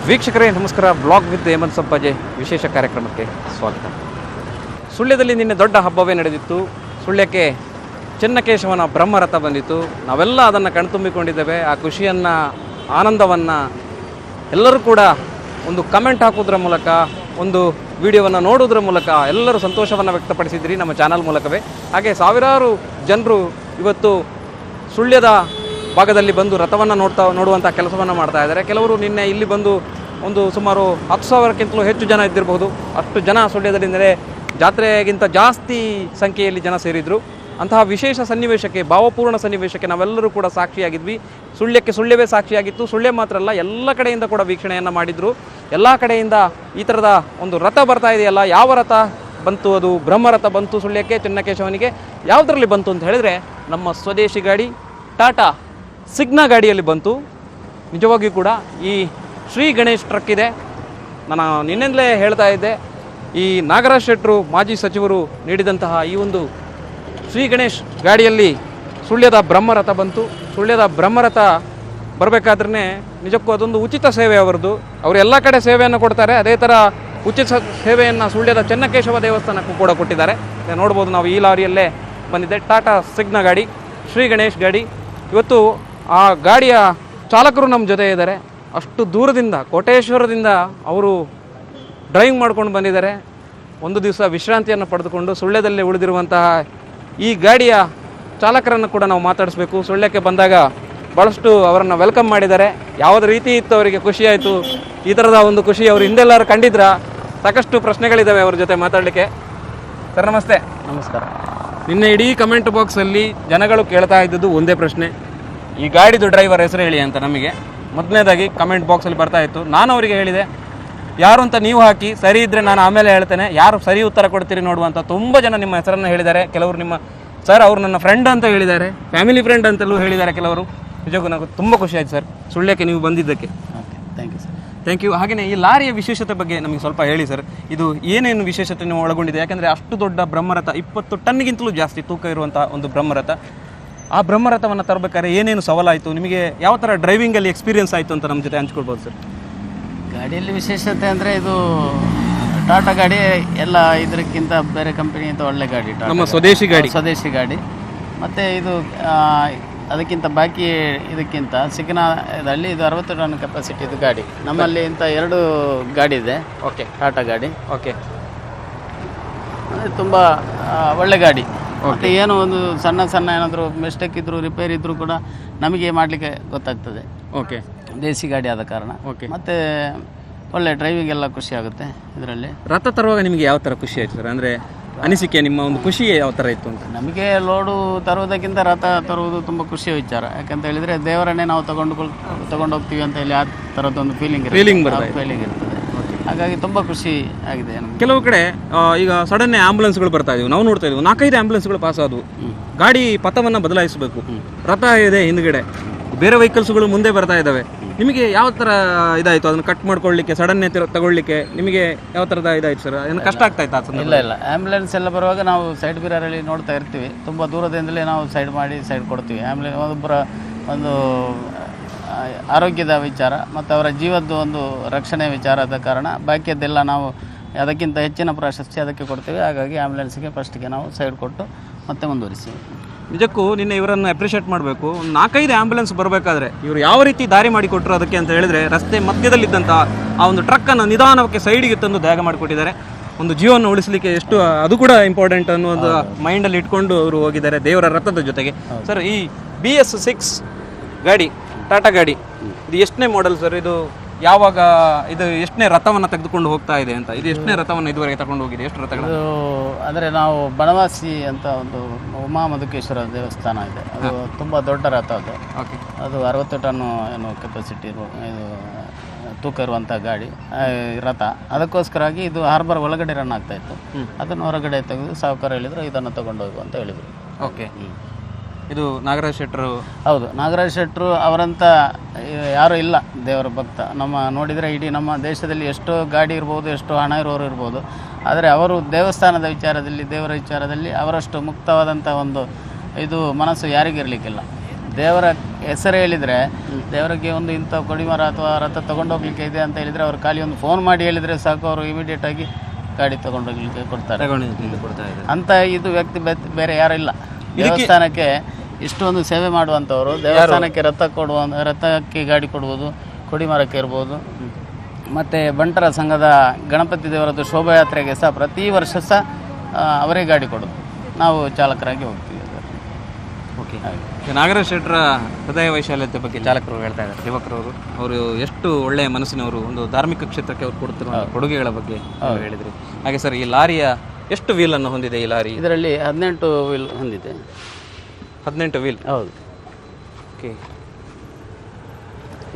ವೀಕ್ಷಕರೇ ನಮಸ್ಕಾರ. Blog with Hemant Sampaje ವಿಶೇಷ ಕಾರ್ಯಕ್ರಮಕ್ಕೆ ಸ್ವಾಗತ. ಸುಳ್ಯದಲ್ಲಿ ನಿನ್ನೆ ದೊಡ್ಡ ಹಬ್ಬವೇ ನಡೆದಿತ್ತು. ಸುಳ್ಯಕ್ಕೆ ಚೆನ್ನಕೇಶವನ ಬ್ರಹ್ಮರಥ ಬಂದಿತ್ತು. ನಾವೆಲ್ಲ ಅದನ್ನು ಕಣ್ತುಂಬಿಕೊಂಡಿದ್ದೇವೆ. ಆ ಖುಷಿಯನ್ನು, ಆನಂದವನ್ನು ಎಲ್ಲರೂ ಕೂಡ ಒಂದು ಕಮೆಂಟ್ ಹಾಕೋದ್ರ ಮೂಲಕ, ಒಂದು ವಿಡಿಯೋವನ್ನು ನೋಡೋದ್ರ ಮೂಲಕ ಎಲ್ಲರೂ ಸಂತೋಷವನ್ನು ವ್ಯಕ್ತಪಡಿಸಿದ್ರಿ ನಮ್ಮ ಚಾನಲ್ ಮೂಲಕವೇ. ಹಾಗೆ ಸಾವಿರಾರು ಜನರು ಇವತ್ತು ಸುಳ್ಯದ ಭಾಗದಲ್ಲಿ ಬಂದು ರಥವನ್ನು ನೋಡುವಂಥ ಕೆಲಸವನ್ನು ಮಾಡ್ತಾ ಇದ್ದಾರೆ. ಕೆಲವರು ನಿನ್ನೆ ಇಲ್ಲಿ ಬಂದು ಒಂದು ಸುಮಾರು 10,000ಕ್ಕಿಂತಲೂ ಹೆಚ್ಚು ಜನ ಇದ್ದಿರಬಹುದು. ಅಷ್ಟು ಜನ ಸುಳ್ಯದಲ್ಲಿಂದಲೇ ಜಾತ್ರೆಗಿಂತ ಜಾಸ್ತಿ ಸಂಖ್ಯೆಯಲ್ಲಿ ಜನ ಸೇರಿದರು. ಅಂತಹ ವಿಶೇಷ ಸನ್ನಿವೇಶಕ್ಕೆ, ಭಾವಪೂರ್ಣ ಸನ್ನಿವೇಶಕ್ಕೆ ನಾವೆಲ್ಲರೂ ಕೂಡ ಸಾಕ್ಷಿಯಾಗಿದ್ವಿ. ಸುಳ್ಯವೇ ಸಾಕ್ಷಿಯಾಗಿತ್ತು. ಸುಳ್ಯ ಮಾತ್ರ ಅಲ್ಲ, ಎಲ್ಲ ಕಡೆಯಿಂದ ಕೂಡ ವೀಕ್ಷಣೆಯನ್ನು ಮಾಡಿದರು. ಎಲ್ಲ ಕಡೆಯಿಂದ ಈ ಥರದ ಒಂದು ರಥ ಬರ್ತಾ ಇದೆಯಲ್ಲ, ಯಾವ ರಥ ಬಂತು, ಅದು ಬ್ರಹ್ಮರಥ ಬಂತು ಸುಳ್ಯಕ್ಕೆ, ಚೆನ್ನಕೇಶವನಿಗೆ. ಯಾವುದರಲ್ಲಿ ಬಂತು ಅಂತ ಹೇಳಿದರೆ ನಮ್ಮ ಸ್ವದೇಶಿ ಗಾಡಿ ಟಾಟಾ ಸಿಗ್ನಾ ಗಾಡಿಯಲ್ಲಿ ಬಂತು. ನಿಜವಾಗಿಯೂ ಕೂಡ ಈ ಶ್ರೀ ಗಣೇಶ್ ಟ್ರಕ್ ಇದೆ. ನಾನು ನಿನ್ನೆಂದಲೇ ಹೇಳ್ತಾ ಇದ್ದೆ, ಈ ನಾಗರಾಜ್ ಶೆಟ್ಟರು ಮಾಜಿ ಸಚಿವರು ನೀಡಿದಂತಹ ಈ ಒಂದು ಶ್ರೀ ಗಣೇಶ್ ಗಾಡಿಯಲ್ಲಿ ಸುಳ್ಯದ ಬ್ರಹ್ಮರಥ ಬಂತು. ಸುಳ್ಯದ ಬ್ರಹ್ಮರಥ ಬರಬೇಕಾದ್ರೆ ನಿಜಕ್ಕೂ ಅದೊಂದು ಉಚಿತ ಸೇವೆ ಅವರದ್ದು. ಅವರು ಎಲ್ಲ ಕಡೆ ಸೇವೆಯನ್ನು ಕೊಡ್ತಾರೆ. ಅದೇ ಥರ ಉಚಿತ ಸೇವೆಯನ್ನು ಸುಳ್ಯದ ಚೆನ್ನಕೇಶವ ದೇವಸ್ಥಾನಕ್ಕೂ ಕೂಡ ಕೊಟ್ಟಿದ್ದಾರೆ. ನೋಡ್ಬೋದು ನಾವು ಈ ಲಾರಿಯಲ್ಲೇ ಬಂದಿದ್ದೆ. ಟಾಟಾ ಸಿಗ್ನಾ ಗಾಡಿ, ಶ್ರೀ ಗಣೇಶ್ ಗಾಡಿ. ಇವತ್ತು ಆ ಗಾಡಿಯ ಚಾಲಕರು ನಮ್ಮ ಜೊತೆ ಇದ್ದಾರೆ. ಅಷ್ಟು ದೂರದಿಂದ, ಕೋಟೇಶ್ವರದಿಂದ ಅವರು ಡ್ರೈವಿಂಗ್ ಮಾಡ್ಕೊಂಡು ಬಂದಿದ್ದಾರೆ. ಒಂದು ದಿವಸ ವಿಶ್ರಾಂತಿಯನ್ನು ಪಡೆದುಕೊಂಡು ಸುಳ್ಯದಲ್ಲೇ ಉಳಿದಿರುವಂತಹ ಈ ಗಾಡಿಯ ಚಾಲಕರನ್ನು ಕೂಡ ನಾವು ಮಾತಾಡಿಸ್ಬೇಕು. ಸುಳ್ಯಕ್ಕೆ ಬಂದಾಗ ಭಾಳಷ್ಟು ಅವರನ್ನು ವೆಲ್ಕಮ್ ಮಾಡಿದ್ದಾರೆ. ಯಾವುದೇ ರೀತಿ ಇತ್ತು ಅವರಿಗೆ, ಖುಷಿಯಾಯಿತು. ಈ ಥರದ ಒಂದು ಖುಷಿ ಅವರು ಹಿಂದೆಲ್ಲರೂ ಕಂಡಿದ್ರ? ಸಾಕಷ್ಟು ಪ್ರಶ್ನೆಗಳಿದ್ದಾವೆ ಅವ್ರ ಜೊತೆ ಮಾತಾಡಲಿಕ್ಕೆ. ಸರ್ ನಮಸ್ತೆ. ನಮಸ್ಕಾರ. ನಿನ್ನೆ ಇಡೀ ಕಮೆಂಟ್ ಬಾಕ್ಸಲ್ಲಿ ಜನಗಳು ಕೇಳ್ತಾ ಇದ್ದದ್ದು ಒಂದೇ ಪ್ರಶ್ನೆ, ಈ ಗಾಡಿದು ಡ್ರೈವರ್ ಹೆಸರು ಹೇಳಿ ಅಂತ. ನಮಗೆ ಮೊದಲನೇದಾಗಿ ಕಮೆಂಟ್ ಬಾಕ್ಸಲ್ಲಿ ಬರ್ತಾ ಇತ್ತು. ನಾನು ಅವರಿಗೆ ಹೇಳಿದೆ, ಯಾರು ಅಂತ ನೀವು ಹಾಕಿ, ಸರಿ ಇದ್ದರೆ ನಾನು ಆಮೇಲೆ ಹೇಳ್ತೇನೆ, ಯಾರು ಸರಿ ಉತ್ತರ ಕೊಡ್ತೀರಿ ನೋಡುವಂಥ. ತುಂಬ ಜನ ನಿಮ್ಮ ಹೆಸರನ್ನು ಹೇಳಿದ್ದಾರೆ. ಕೆಲವರು ನಿಮ್ಮ ಸರ್ ಅವರು ನನ್ನ ಫ್ರೆಂಡ್ ಅಂತ ಹೇಳಿದ್ದಾರೆ, ಫ್ಯಾಮಿಲಿ ಫ್ರೆಂಡ್ ಅಂತಲೂ ಹೇಳಿದ್ದಾರೆ ಕೆಲವರು. ನಿಜಕ್ಕೂ ನನಗೆ ತುಂಬ ಖುಷಿ ಆಯಿತು ಸರ್ ಸುಳ್ಯಕ್ಕೆ ನೀವು ಬಂದಿದ್ದಕ್ಕೆ. Okay, thank you sir. Thank you. ಹಾಗೆಯೇ ಈ ಲಾರಿಯ ವಿಶೇಷತೆ ಬಗ್ಗೆ ನಮಗೆ ಸ್ವಲ್ಪ ಹೇಳಿ ಸರ್. ಇದು ಏನೇನು ವಿಶೇಷತೆ ಒಳಗೊಂಡಿದೆ? ಯಾಕಂದರೆ ಅಷ್ಟು ದೊಡ್ಡ ಬ್ರಹ್ಮರಥ, 20 ಟನ್ಗಿಂತಲೂ ಜಾಸ್ತಿ ತೂಕ ಇರುವಂಥ ಒಂದು ಬ್ರಹ್ಮರಥ. ಆ ಬ್ರಹ್ಮರಥವನ್ನು ತರಬೇಕಾದ್ರೆ ಏನೇನು ಸವಾಲಾಯಿತು ನಿಮಗೆ? ಯಾವ ಥರ ಡ್ರೈವಿಂಗಲ್ಲಿ ಎಕ್ಸ್ಪೀರಿಯನ್ಸ್ ಆಯಿತು ಅಂತ ನಮ್ಮ ಜೊತೆ ಹಂಚ್ಕೊಳ್ಬೋದು ಸರ್. ಗಾಡಿಯಲ್ಲಿ ವಿಶೇಷತೆ ಅಂದರೆ ಇದು ಟಾಟಾ ಗಾಡಿ ಎಲ್ಲ ಇದಕ್ಕಿಂತ ಬೇರೆ ಕಂಪನಿಗಿಂತ ಒಳ್ಳೆ ಗಾಡಿ. ನಮ್ಮ ಸ್ವದೇಶಿ ಗಾಡಿ. ಮತ್ತು ಇದು ಅದಕ್ಕಿಂತ ಬಾಕಿ ಇದಕ್ಕಿಂತ ಸಿಗ್ನಾದಲ್ಲಿ ಇದು 60 ಟನ್ ಕೆಪಾಸಿಟಿ ಇದು ಗಾಡಿ. ನಮ್ಮಲ್ಲಿ ಇಂಥ 2 ಗಾಡಿ ಇದೆ. ಓಕೆ, ಟಾಟಾ ಗಾಡಿ. ಓಕೆ, ಅಂದರೆ ತುಂಬ ಒಳ್ಳೆ ಗಾಡಿ. ಮತ್ತು ಏನು ಒಂದು ಸಣ್ಣ ಏನಾದರೂ ಮಿಸ್ಟೇಕ್ ಇದ್ದರೂ, ರಿಪೇರಿ ಇದ್ದರೂ ಕೂಡ ನಮಗೆ ಮಾಡಲಿಕ್ಕೆ ಗೊತ್ತಾಗ್ತದೆ. ಓಕೆ, ದೇಸಿ ಗಾಡಿ ಆದ ಕಾರಣ. ಓಕೆ. ಮತ್ತು ಒಳ್ಳೆ ಡ್ರೈವಿಂಗ್ ಎಲ್ಲ ಖುಷಿ ಆಗುತ್ತೆ ಇದರಲ್ಲಿ. ರಥ ತರುವಾಗ ನಿಮಗೆ ಯಾವ ಥರ ಖುಷಿ ಆಯಿತು ಸರ್? ಅಂದರೆ ಅನಿಸಿಕೆ, ನಿಮ್ಮ ಒಂದು ಖುಷಿ ಯಾವ ಥರ ಇತ್ತು ಅಂತ? ನಮಗೆ ಲೋಡು ತರುವುದಕ್ಕಿಂತ ರಥ ತರುವುದು ತುಂಬ ಖುಷಿಯ ವಿಚಾರ. ಯಾಕಂತ ಹೇಳಿದರೆ ದೇವರನ್ನೇ ನಾವು ತಗೊಂಡು ಹೋಗ್ತೀವಿ ಅಂತ ಹೇಳಿ ಆ ಥರದ್ದೊಂದು ಫೀಲಿಂಗ್ ಇರ್ತದೆ. ಹಾಗಾಗಿ ತುಂಬ ಖುಷಿ ಆಗಿದೆ ನಮಗೆ. ಕೆಲವು ಕಡೆ ಈಗ ಸಡನ್ನೇ ಆಂಬುಲೆನ್ಸ್ಗಳು ಬರ್ತಾ ಇದೀವಿ, ನಾವು ನೋಡ್ತಾ ಇದೀವಿ 4-5 ಆಂಬುಲೆನ್ಸ್ಗಳು ಪಾಸ್ ಆದವು. ಗಾಡಿ ಪಥವನ್ನು ಬದಲಾಯಿಸಬೇಕು, ರಥ ಇದೆ ಹಿಂದ್ಗಡೆ, ಬೇರೆ ವೆಹಿಕಲ್ಸ್ಗಳು ಮುಂದೆ ಬರ್ತಾ ಇದ್ದಾವೆ. ನಿಮಗೆ ಯಾವ ಥರ ಇದಾಯಿತು ಅದನ್ನು ಕಟ್ ಮಾಡ್ಕೊಳ್ಳಿಕ್ಕೆ, ಸಡನ್ನೇ ತಗೊಳ್ಳಿಕ್ಕೆ ನಿಮಗೆ ಯಾವ ಥರದ ಇದಾಯಿತು ಸರ್? ಏನು ಕಷ್ಟ ಆಗ್ತಾ ಇತ್ತು? ಇಲ್ಲ, ಆ್ಯಂಬುಲೆನ್ಸ್ ಎಲ್ಲ ಬರುವಾಗ ನಾವು ಸೈಡ್ ಮಿರರಲ್ಲಿ ನೋಡ್ತಾ ಇರ್ತೀವಿ. ತುಂಬ ದೂರದಿಂದಲೇ ನಾವು ಸೈಡ್ ಕೊಡ್ತೀವಿ. ಆ್ಯಂಬುಲೆನ್ಸ್ ಒಂದು ಆರೋಗ್ಯದ ವಿಚಾರ ಮತ್ತು ಅವರ ಜೀವದ ಒಂದು ರಕ್ಷಣೆ ವಿಚಾರದ ಕಾರಣ ಬಾಕಿಯದ್ದೆಲ್ಲ ನಾವು ಅದಕ್ಕಿಂತ ಹೆಚ್ಚಿನ ಪ್ರಾಶಸ್ತ್ಯ ಅದಕ್ಕೆ ಕೊಡ್ತೀವಿ. ಹಾಗಾಗಿ ಆ್ಯಂಬುಲೆನ್ಸ್ಗೆ ಫಸ್ಟಿಗೆ ನಾವು ಸೈಡ್ ಕೊಟ್ಟು ಮತ್ತೆ ಮುಂದುವರಿಸ್ತೀವಿ. ನಿಜಕ್ಕೂ ನಿನ್ನೆ ಇವರನ್ನು ಅಪ್ರಿಷಿಯೇಟ್ ಮಾಡಬೇಕು. 4-5 ಆಂಬುಲೆನ್ಸ್ ಬರಬೇಕಾದ್ರೆ ಇವರು ಯಾವ ರೀತಿ ದಾರಿ ಮಾಡಿಕೊಟ್ರು ಅದಕ್ಕೆ ಅಂತ ಹೇಳಿದರೆ, ರಸ್ತೆ ಮಧ್ಯದಲ್ಲಿದ್ದಂಥ ಆ ಒಂದು ಟ್ರಕ್ಕನ್ನು ನಿಧಾನಕ್ಕೆ ಸೈಡಿಗೆ ತಂದು ತ್ಯಾಗ ಮಾಡಿಕೊಟ್ಟಿದ್ದಾರೆ. ಒಂದು ಜೀವನ ಉಳಿಸಲಿಕ್ಕೆ ಎಷ್ಟು ಅದು ಕೂಡ ಇಂಪಾರ್ಟೆಂಟ್ ಅನ್ನೋದು ಮೈಂಡಲ್ಲಿ ಇಟ್ಕೊಂಡು ಅವರು ಹೋಗಿದ್ದಾರೆ ದೇವರ ರಥದ ಜೊತೆಗೆ. ಸರ್, ಈ BS6 ಗಾಡಿ, ಟಾಟಾ ಗಾಡಿ, ಇದು ಎಷ್ಟನೇ ಮಾಡೆಲ್ ಸರ್? ಇದು ಯಾವಾಗ, ಇದು ಎಷ್ಟನೇ ರಥವನ್ನು ತೆಗೆದುಕೊಂಡು ಹೋಗ್ತಾ ಇದೆ ಅಂತ? ಇದು ಎಷ್ಟನೇ ರಥವನ್ನು ಇದುವರೆಗೆ ತಗೊಂಡು ಹೋಗಿದೆ? ಎಷ್ಟು ರಥಗಳು? ಅಂದರೆ ನಾವು ಬನವಾಸಿ ಅಂತ ಒಂದು ಉಮಾ ಮಧುಕೇಶ್ವರ ದೇವಸ್ಥಾನ ಇದೆ, ಅದು ತುಂಬ ದೊಡ್ಡ ರಥ. ಅದು ಓಕೆ, ಅದು 60 ಟನ್ನು ಏನು ಕೆಪಾಸಿಟಿ ಇದು ತೂಕ ಇರುವಂಥ ಗಾಡಿ ರಥ. ಅದಕ್ಕೋಸ್ಕರವಾಗಿ ಇದು ಹಾರ್ಬರ್ ಒಳಗಡೆ ರನ್ ಆಗ್ತಾ ಇತ್ತು. ಅದನ್ನು ಹೊರಗಡೆ ತೆಗೆದು ಸಾಹುಕಾರ ಹೇಳಿದರು ಇದನ್ನು ತಗೊಂಡು ಹೋಗು ಅಂತ ಹೇಳಿದರು. ಓಕೆ. ಇದು ನಾಗರಾಜ್ ಶೆಟ್ಟರು? ಹೌದು, ನಾಗರಾಜ್ ಶೆಟ್ಟರು ಅವರಂತ ಯಾರೂ ಇಲ್ಲ ದೇವರ ಭಕ್ತ. ನೋಡಿದರೆ ಇಡೀ ನಮ್ಮ ದೇಶದಲ್ಲಿ ಎಷ್ಟೋ ಗಾಡಿ ಇರ್ಬೋದು, ಎಷ್ಟೋ ಹಣ ಇರೋರು ಇರ್ಬೋದು, ಆದರೆ ಅವರು ದೇವಸ್ಥಾನದ ವಿಚಾರದಲ್ಲಿ, ದೇವರ ವಿಚಾರದಲ್ಲಿ ಅವರಷ್ಟು ಮುಕ್ತವಾದಂಥ ಒಂದು ಇದು ಮನಸ್ಸು ಯಾರಿಗಿರಲಿಕ್ಕಿಲ್ಲ. ದೇವರ ಹೆಸರು ಹೇಳಿದರೆ ದೇವರಿಗೆ ಒಂದು ಇಂಥ ಕೊಡಿಮರ ಅಥವಾ ರಥ ತೊಗೊಂಡೋಗ್ಲಿಕ್ಕೆ ಇದೆ ಅಂತ ಹೇಳಿದರೆ ಅವರು ಖಾಲಿ ಒಂದು ಫೋನ್ ಮಾಡಿ ಹೇಳಿದರೆ ಸಾಕು, ಅವರು ಇಮಿಡಿಯೇಟಾಗಿ ಗಾಡಿ ತೊಗೊಂಡೋಗ್ಲಿಕ್ಕೆ ಕೊಡ್ತಾರೆ. ಅಂತ ಇದು ವ್ಯಕ್ತಿ ಬೇರೆ ಯಾರು ಇಲ್ಲ. ದೇವಸ್ಥಾನಕ್ಕೆ ಇಷ್ಟೊಂದು ಸೇವೆ ಮಾಡುವಂಥವ್ರು, ದೇವಸ್ಥಾನಕ್ಕೆ ರಥಕ್ಕೆ ಗಾಡಿ ಕೊಡುವುದು, ಕೊಡಿಮರಕ್ಕೆ ಇರ್ಬೋದು. ಮತ್ತು ಬಂಟರ ಸಂಘದ ಗಣಪತಿ ದೇವರದ್ದು ಶೋಭಾಯಾತ್ರೆಗೆ ಸಹ ಪ್ರತಿ ವರ್ಷ ಸಹ ಅವರೇ ಗಾಡಿ ಕೊಡೋದು, ನಾವು ಚಾಲಕರಾಗಿ ಹೋಗ್ತೀವಿ. ಓಕೆ, ನಾಗರಾಜ್ ಶೆಟ್ಟರ ಹೃದಯ ವೈಶಾಲ್ಯತೆ ಬಗ್ಗೆ ಚಾಲಕರು ಹೇಳ್ತಾ ಇದ್ದಾರೆ, ಯುವಕರವರು. ಅವರು ಎಷ್ಟು ಒಳ್ಳೆಯ ಮನಸ್ಸಿನವರು, ಒಂದು ಧಾರ್ಮಿಕ ಕ್ಷೇತ್ರಕ್ಕೆ ಅವ್ರು ಕೊಡ್ತಿರುವ ಕೊಡುಗೆಗಳ ಬಗ್ಗೆ ಹೇಳಿದ್ರಿ. ಹಾಗೆ ಸರ್, ಈ ಲಾರಿಯ ಎಷ್ಟು ವೀಲನ್ನು ಹೊಂದಿದೆ ಈ ಲಾರಿ? ಇದರಲ್ಲಿ 18 ವೀಲ್ ಹೊಂದಿದೆ. 18 ವೀಲ್? ಹೌದು. ಓಕೆ,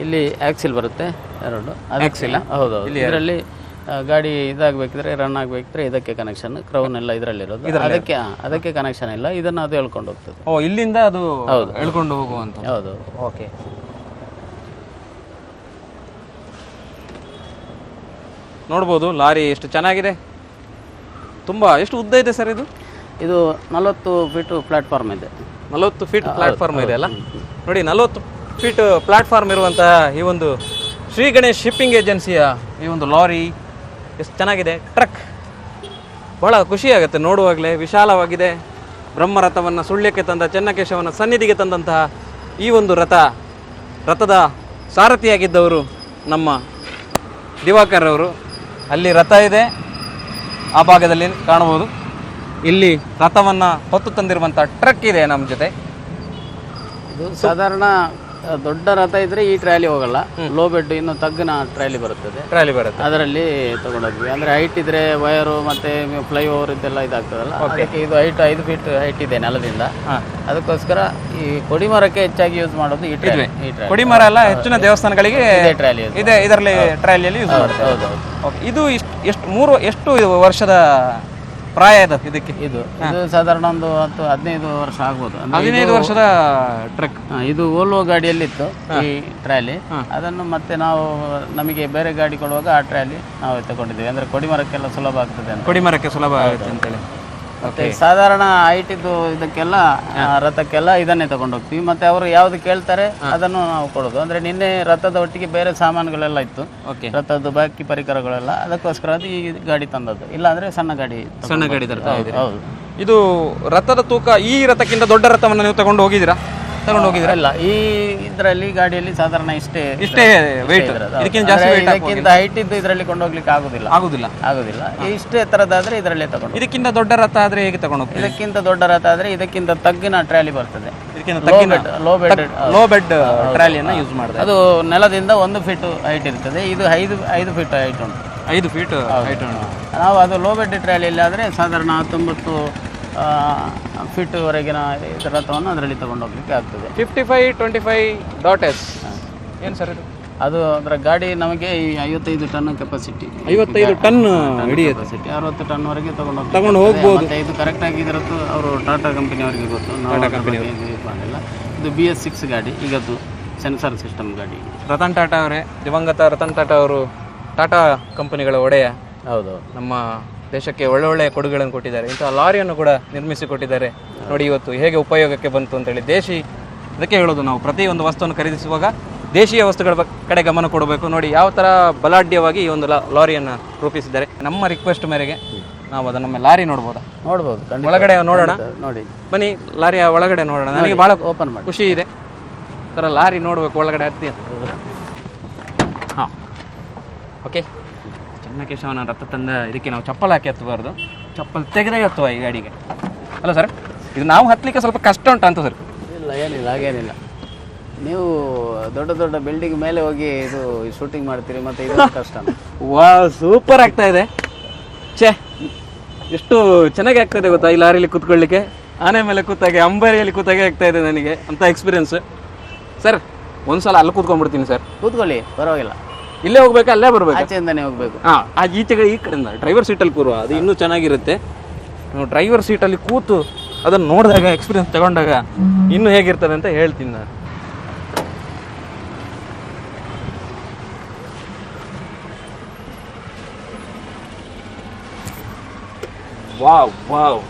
ಇಲ್ಲಿ ಆಕ್ಸಿಲ್ ಬರುತ್ತೆ 2. ಆಕ್ಸಿಲ್? ಹೌದು. ಇದರಲ್ಲಿ ಗಾಡಿ ಇದಾಗಬೇಕಿದ್ರೆ, ರನ್ ಆಗಬೇಕಿದ್ರೆ ಇದಕ್ಕೆ ಕನೆಕ್ಷನ್, ಕ್ರೌನ್ ಎಲ್ಲ ಇದರಲ್ಲಿರೋದು. ಅದಕ್ಕೆ ಕನೆಕ್ಷನ್ ಇಲ್ಲ, ಇದನ್ನು ಅದು ಹೇಳ್ಕೊಂಡು ಹೋಗ್ತದೆ. ಓ, ಇಲ್ಲಿಂದ ಅದು ಹೇಳ್ಕೊಂಡು ಹೋಗುವಂತ? ಹೌದು. ಓಕೆ, ನೋಡ್ಬೋದು ಲಾರಿ ಎಷ್ಟು ಚೆನ್ನಾಗಿದೆ. ತುಂಬ ಎಷ್ಟು ಉದ್ದ ಇದೆ ಸರ್ ಇದು? ಇದು 40 ಫೀಟ್ ಪ್ಲಾಟ್ಫಾರ್ಮ್ ಇದೆ. 40 ಫೀಟ್ ಪ್ಲಾಟ್ಫಾರ್ಮ್ ಇದೆ ಅಲ್ಲ? ನೋಡಿ, 40 ಫೀಟ್ ಪ್ಲಾಟ್ಫಾರ್ಮ್ ಇರುವಂತಹ ಈ ಒಂದು ಶ್ರೀ ಗಣೇಶ್ ಶಿಪ್ಪಿಂಗ್ ಏಜೆನ್ಸಿಯ ಈ ಒಂದು ಲಾರಿ ಎಷ್ಟು ಚೆನ್ನಾಗಿದೆ. ಟ್ರಕ್ ಬಹಳ ಖುಷಿಯಾಗುತ್ತೆ ನೋಡುವಾಗಲೇ. ವಿಶಾಲವಾಗಿದೆ. ಬ್ರಹ್ಮರಥವನ್ನು ಸುಳ್ಯಕ್ಕೆ ತಂದ ಚೆನ್ನಕೇಶವನ ಸನ್ನಿಧಿಗೆ ತಂದಂತಹ ಈ ಒಂದು ರಥದ ಸಾರಥಿಯಾಗಿದ್ದವರು ನಮ್ಮ ದಿವಾಕರ್ ಅವರು. ಅಲ್ಲಿ ರಥ ಇದೆ, ಆ ಭಾಗದಲ್ಲಿ ಕಾಣಬಹುದು. ಇಲ್ಲಿ ರಥವನ್ನು ಹೊತ್ತು ತಂದಿರುವಂಥ ಟ್ರಕ್ ಇದೆ ನಮ್ಮ ಜೊತೆ. ಇದು ಸಾಧಾರಣ ದೊಡ್ಡ ರಥ ಇದ್ರೆ ಈ ಟ್ರಾಲಿ ಹೋಗಲ್ಲ, ಲೋ ಬೆಡ್ ಇನ್ನು ತಗ್ಗಿನ ಟ್ರಾಲಿ ಬರುತ್ತೆ, ಅದರಲ್ಲಿ ತಗೊಂಡೋದ್ವಿ. ಅಂದ್ರೆ ಹೈಟ್ ಇದ್ರೆ ವಯರು ಮತ್ತೆ ಫ್ಲೈಓವರ್ ಇದೆಲ್ಲ ಇದಾಗ್ತದಲ್ಲ, ಅದಕ್ಕೆ ಇದು ಹೈಟ್ 5 ಫೀಟ್ ಹೈಟ್ ಇದೆ ನೆಲದಿಂದ. ಅದಕ್ಕೋಸ್ಕರ ಈ ಕೊಡಿಮರಕ್ಕೆ ಹೆಚ್ಚಾಗಿ ಯೂಸ್ ಮಾಡೋದು ಈ ಟ್ರಾಲಿ. ಕೊಡಿಮರ ಎಲ್ಲ ಹೆಚ್ಚಿನ ದೇವಸ್ಥಾನಗಳಿಗೆ ಟ್ರಾಲಿ ಇದೆ, ಇದರಲ್ಲಿ ಟ್ರಾಲಿಯಲ್ಲಿ ಯೂಸ್ ಮಾಡ್ತಾರೆ. ಇದು ಎಷ್ಟು ವರ್ಷದ ಪ್ರಾಯ ಇದೆ ಇದಕ್ಕೆ? ಇದು ಸಾಧಾರಣ ಒಂದು 10-15 ವರ್ಷ ಆಗ್ಬೋದು. 15 ವರ್ಷದ ಟ್ರಕ್. ಇದು ಓಲ್ವೋ ಗಾಡಿಯಲ್ಲಿತ್ತು ಈ ಟ್ರಾಲಿ. ಅದನ್ನು ಮತ್ತೆ ನಾವು ನಮಗೆ ಬೇರೆ ಗಾಡಿ ಕೊಡುವಾಗ ಆ ಟ್ರಾಲಿ ನಾವು ತಗೊಂಡಿದ್ದೀವಿ. ಅಂದ್ರೆ ಕೊಡಿಮರಕ್ಕೆಲ್ಲ ಸುಲಭ ಆಗ್ತದೆ ಅಂತ. ಕೊಡಿಮರಕ್ಕೆ ಸುಲಭ ಆಗುತ್ತೆ ಅಂತೇಳಿ. ಮತ್ತೆ ಸಾಧಾರಣ ಹೈಟ್ ಇದ್ದು ಇದಕ್ಕೆಲ್ಲ ರಥಕ್ಕೆಲ್ಲ ಇದನ್ನೇ ತಗೊಂಡು ಹೋಗ್ತೀವಿ. ಮತ್ತೆ ಅವರು ಯಾವ್ದು ಕೇಳ್ತಾರೆ ಅದನ್ನು ನಾವು ಕೊಡೋದು. ಅಂದ್ರೆ ನಿನ್ನೆ ರಥದ ಒಟ್ಟಿಗೆ ಬೇರೆ ಸಾಮಾನುಗಳೆಲ್ಲ ಇತ್ತು, ರಥದ ಬಾಕಿ ಪರಿಕರಗಳೆಲ್ಲ, ಅದಕ್ಕೋಸ್ಕರ ಅದು ಈ ಗಾಡಿ ತಂದದ್ದು. ಇಲ್ಲ ಅಂದ್ರೆ ಸಣ್ಣ ಗಾಡಿ ತರ್ತಾ ಇದ್ದೀವಿ. ಹೌದು. ಇದು ರಥದ ತೂಕ ಈ ರಥಕ್ಕಿಂತ ದೊಡ್ಡ ರಥವನ್ನು ನೀವು ತಗೊಂಡು ಹೋಗಿದ್ದೀರಾ? ಇಲ್ಲ, ಈ ಇದರಲ್ಲಿ ಗಾಡಿಯಲ್ಲಿ ಸಾಧಾರಣ ಇಷ್ಟೇ ವೆಯ್ಟ್. ಇದಕ್ಕಿಂತ ಹೈಟ್ ಇದ್ದು ಇದರಲ್ಲಿ ಕೊಂಡೋಗ್ಲಿಕ್ಕೆ ಆಗುದಿಲ್ಲ. ಇಷ್ಟೇ ಎತ್ತರದಾದ್ರೆ ಇದರಲ್ಲೇ ತಗೊಂಡು. ಇದಕ್ಕಿಂತ ದೊಡ್ಡ ರಥ ಆದ್ರೆ ಹೇಗೆ ತಗೊಂಡು ಹೋಗ್ತೀವಿ? ಇದಕ್ಕಿಂತ ದೊಡ್ಡ ರಥ ಆದ್ರೆ ಇದಕ್ಕಿಂತ ತಗ್ಗಿನ ಟ್ರಾಲಿ ಬರ್ತದೆ, ಲೋ ಬೆಡ್ ಟ್ರಾಲಿಯನ್ನು ಯೂಸ್ ಮಾಡಿದ್ರೆ ಅದು ನೆಲದಿಂದ 1 ಫೀಟ್ ಹೈಟ್ ಇರ್ತದೆ. ಇದು 5 ಫೀಟ್ ಹೈಟ್ ಉಂಟು. 5 ಫೀಟ್ ಹೈಟ್ ಉಂಟು. ನಾವು ಅದು ಲೋ ಬೆಡ್ ಟ್ರಾಲಿಯಲ್ಲಿ ಆದರೆ ಸಾಧಾರಣ 19 ಫೀಟ್ ವರೆಗಿನ ರಥವನ್ನು ಅದರಲ್ಲಿ ತಗೊಂಡು ಹೋಗ್ಲಿಕ್ಕೆ ಆಗ್ತದೆ. 5525.s ಏನು ಸರ್ ಇದು? ಅದು ಅದರ ಗಾಡಿ ನಮಗೆ 55 ಟನ್ ಕೆಪಾಸಿಟಿ. 55 ಟನ್ ಹಿಡಿಯುತ್ತೆ. 60 ಟನ್ ವರೆಗೆ ತಗೊಂಡು ಹೋಗ್ಬೋದು. ಮತ್ತೆ ಇದು ಕರೆಕ್ಟ್ ಆಗಿ ಇದರದ್ದು ಅವರು ಟಾಟಾ ಕಂಪನಿಯವರಿಗೆ ಗೊತ್ತು, ಮಾಡಿಲ್ಲ. ಇದು BS6 ಗಾಡಿ, ಈಗದ್ದು ಸೆನ್ಸಾರ್ ಸಿಸ್ಟಮ್ ಗಾಡಿ. ರತನ್ ಟಾಟಾ ಅವರೇ, ದಿವಂಗತ ರತನ್ ಟಾಟಾ ಅವರು ಟಾಟಾ ಕಂಪನಿಗಳ ಒಡೆಯ. ಹೌದು. ನಮ್ಮ ದೇಶಕ್ಕೆ ಒಳ್ಳೊಳ್ಳೆಯ ಕೊಡುಗೆಗಳನ್ನು ಕೊಟ್ಟಿದ್ದಾರೆ. ಇಂತಹ ಲಾರಿಯನ್ನು ಕೂಡ ನಿರ್ಮಿಸಿ ಕೊಟ್ಟಿದ್ದಾರೆ. ನೋಡಿ ಇವತ್ತು ಹೇಗೆ ಉಪಯೋಗಕ್ಕೆ ಬಂತು ಅಂತೇಳಿ. ಅದಕ್ಕೆ ಹೇಳೋದು, ನಾವು ಪ್ರತಿಯೊಂದು ವಸ್ತುವನ್ನು ಖರೀದಿಸುವಾಗ ದೇಶೀಯ ವಸ್ತುಗಳ ಕಡೆ ಗಮನ ಕೊಡಬೇಕು. ನೋಡಿ ಯಾವ ಥರ ಬಲಾಢ್ಯವಾಗಿ ಈ ಒಂದು ಲಾರಿಯನ್ನು ರೂಪಿಸಿದ್ದಾರೆ. ನಮ್ಮ ರಿಕ್ವೆಸ್ಟ್ ಮೇರೆಗೆ ನಾವು ಅದನ್ನು ಲಾರಿ ನೋಡ್ಬೋದು. ಒಳಗಡೆ ನೋಡೋಣ. ನೋಡಿ ಬನ್ನಿ, ಲಾರಿಯ ಒಳಗಡೆ ನೋಡೋಣ. ನನಗೆ ಭಾಳ ಓಪನ್ ಮಾಡಿ ಖುಷಿ ಇದೆ. ಥರ ಲಾರಿ ನೋಡಬೇಕು ಒಳಗಡೆ ಹತ್ತಿ. ಹಾಂ, ಓಕೆ. ಚೆನ್ನಕೇಶವನ ರಥ ತಂದ ಇದಕ್ಕೆ ನಾವು ಚಪ್ಪಲ್ ಹಾಕಿ ಹತ್ತಬಾರ್ದು, ಚಪ್ಪಲ್ ತೆಗೆದೇ ಹತ್ತುವ ಈ ಗಾಡಿಗೆ ಅಲ್ಲ ಸರ್? ಇದು ನಾವು ಹತ್ತಲಿಕ್ಕೆ ಸ್ವಲ್ಪ ಕಷ್ಟ ಉಂಟು ಅಂತ ಸರ್? ಇಲ್ಲ, ಏನಿಲ್ಲ, ಹಾಗೇನಿಲ್ಲ. ನೀವು ದೊಡ್ಡ ಬಿಲ್ಡಿಂಗ್ ಮೇಲೆ ಹೋಗಿ ಇದು ಶೂಟಿಂಗ್ ಮಾಡ್ತೀರಿ, ಮತ್ತೆ ಇದು ಕಷ್ಟ. ವಾ, ಸೂಪರ್ ಆಗ್ತಾ ಇದೆ. ಎಷ್ಟು ಚೆನ್ನಾಗಿ ಆಗ್ತಾಯಿದೆ ಗೊತ್ತಾ ಈ ಲಾರಿಯಲ್ಲಿ ಕೂತ್ಕೊಳ್ಳಿಕ್ಕೆ. ಆನೆ ಮೇಲೆ ಕೂತಾಗೆ, ಅಂಬಾರಿಯಲ್ಲಿ ಕೂತಾಗೆ ಆಗ್ತಾ ಇದೆ ನನಗೆ ಅಂತ ಎಕ್ಸ್ಪೀರಿಯನ್ಸ್. ಸರ್, ಒಂದ್ಸಲ ಅಲ್ಲಿ ಕೂತ್ಕೊಂಡ್ಬಿಡ್ತೀನಿ ಸರ್. ಕೂತ್ಕೊಳ್ಳಿ, ಪರವಾಗಿಲ್ಲ. ಇಲ್ಲೇ ಹೋಗ್ಬೇಕಾ ಅಲ್ಲೇ ಬರ್ಬೇಕು? ಆಚೆಯಿಂದಾನೆ ಹೋಗ್ಬೇಕು. ಈಚೆಗೆ ಈ ಕಡೆಯಿಂದ ಡ್ರೈವರ್ ಸೀಟಲ್ಲಿ ಕೂರುವ, ಅದು ಇನ್ನೂ ಚೆನ್ನಾಗಿರುತ್ತೆ. ನೀವು ಡ್ರೈವರ್ ಸೀಟಲ್ಲಿ ಕೂತು ಅದನ್ನು ನೋಡಿದಾಗ, ಎಕ್ಸ್ಪೀರಿಯನ್ಸ್ ತಗೊಂಡಾಗ ಇನ್ನೂ ಹೇಗಿರ್ತದೆ ಅಂತ ಹೇಳ್ತೀನಿ ನಾನು. Wow,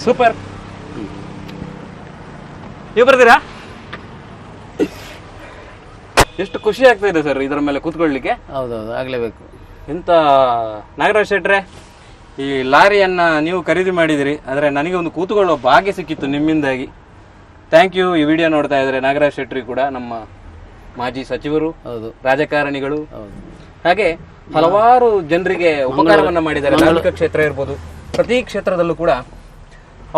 super. ನೀವು ಬರ್ತೀರಾ? ಎಷ್ಟು ಖುಷಿ ಆಗ್ತಾ ಇದೆ ಸರ್ ಇದರ ಮೇಲೆ ಕೂತ್ಕೊಳ್ಳಿಕ್ಕೆ. ಹೌದೌದು, ಆಗಲೇಬೇಕು. ಇಂಥ ನಾಗರಾಜ್ ಶೆಟ್ರೆ, ಈ ಲಾರಿಯನ್ನ ನೀವು ಖರೀದಿ ಮಾಡಿದಿರಿ, ಆದರೆ ನನಗೆ ಒಂದು ಕೂತ್ಕೊಳ್ಳೋ ಭಾಗ್ಯ ಸಿಕ್ಕಿತ್ತು ನಿಮ್ಮಿಂದಾಗಿ. Thank you. ಈ ವಿಡಿಯೋ ನೋಡ್ತಾ ಇದ್ದಾರೆ ನಾಗರಾಜ್ ಶೆಟ್ರಿ ಕೂಡ ನಮ್ಮ ಮಾಜಿ ಸಚಿವರು, ಹೌದು, ರಾಜಕಾರಣಿಗಳು, ಹೌದು. ಹಾಗೆ ಹಲವಾರು ಜನರಿಗೆ ಉಪಕಾರವನ್ನ ಮಾಡಿದ್ದಾರೆ. ಧಾರ್ಮಿಕ ಕ್ಷೇತ್ರ ಇರ್ಬೋದು, ಪ್ರತಿ ಕ್ಷೇತ್ರದಲ್ಲೂ ಕೂಡ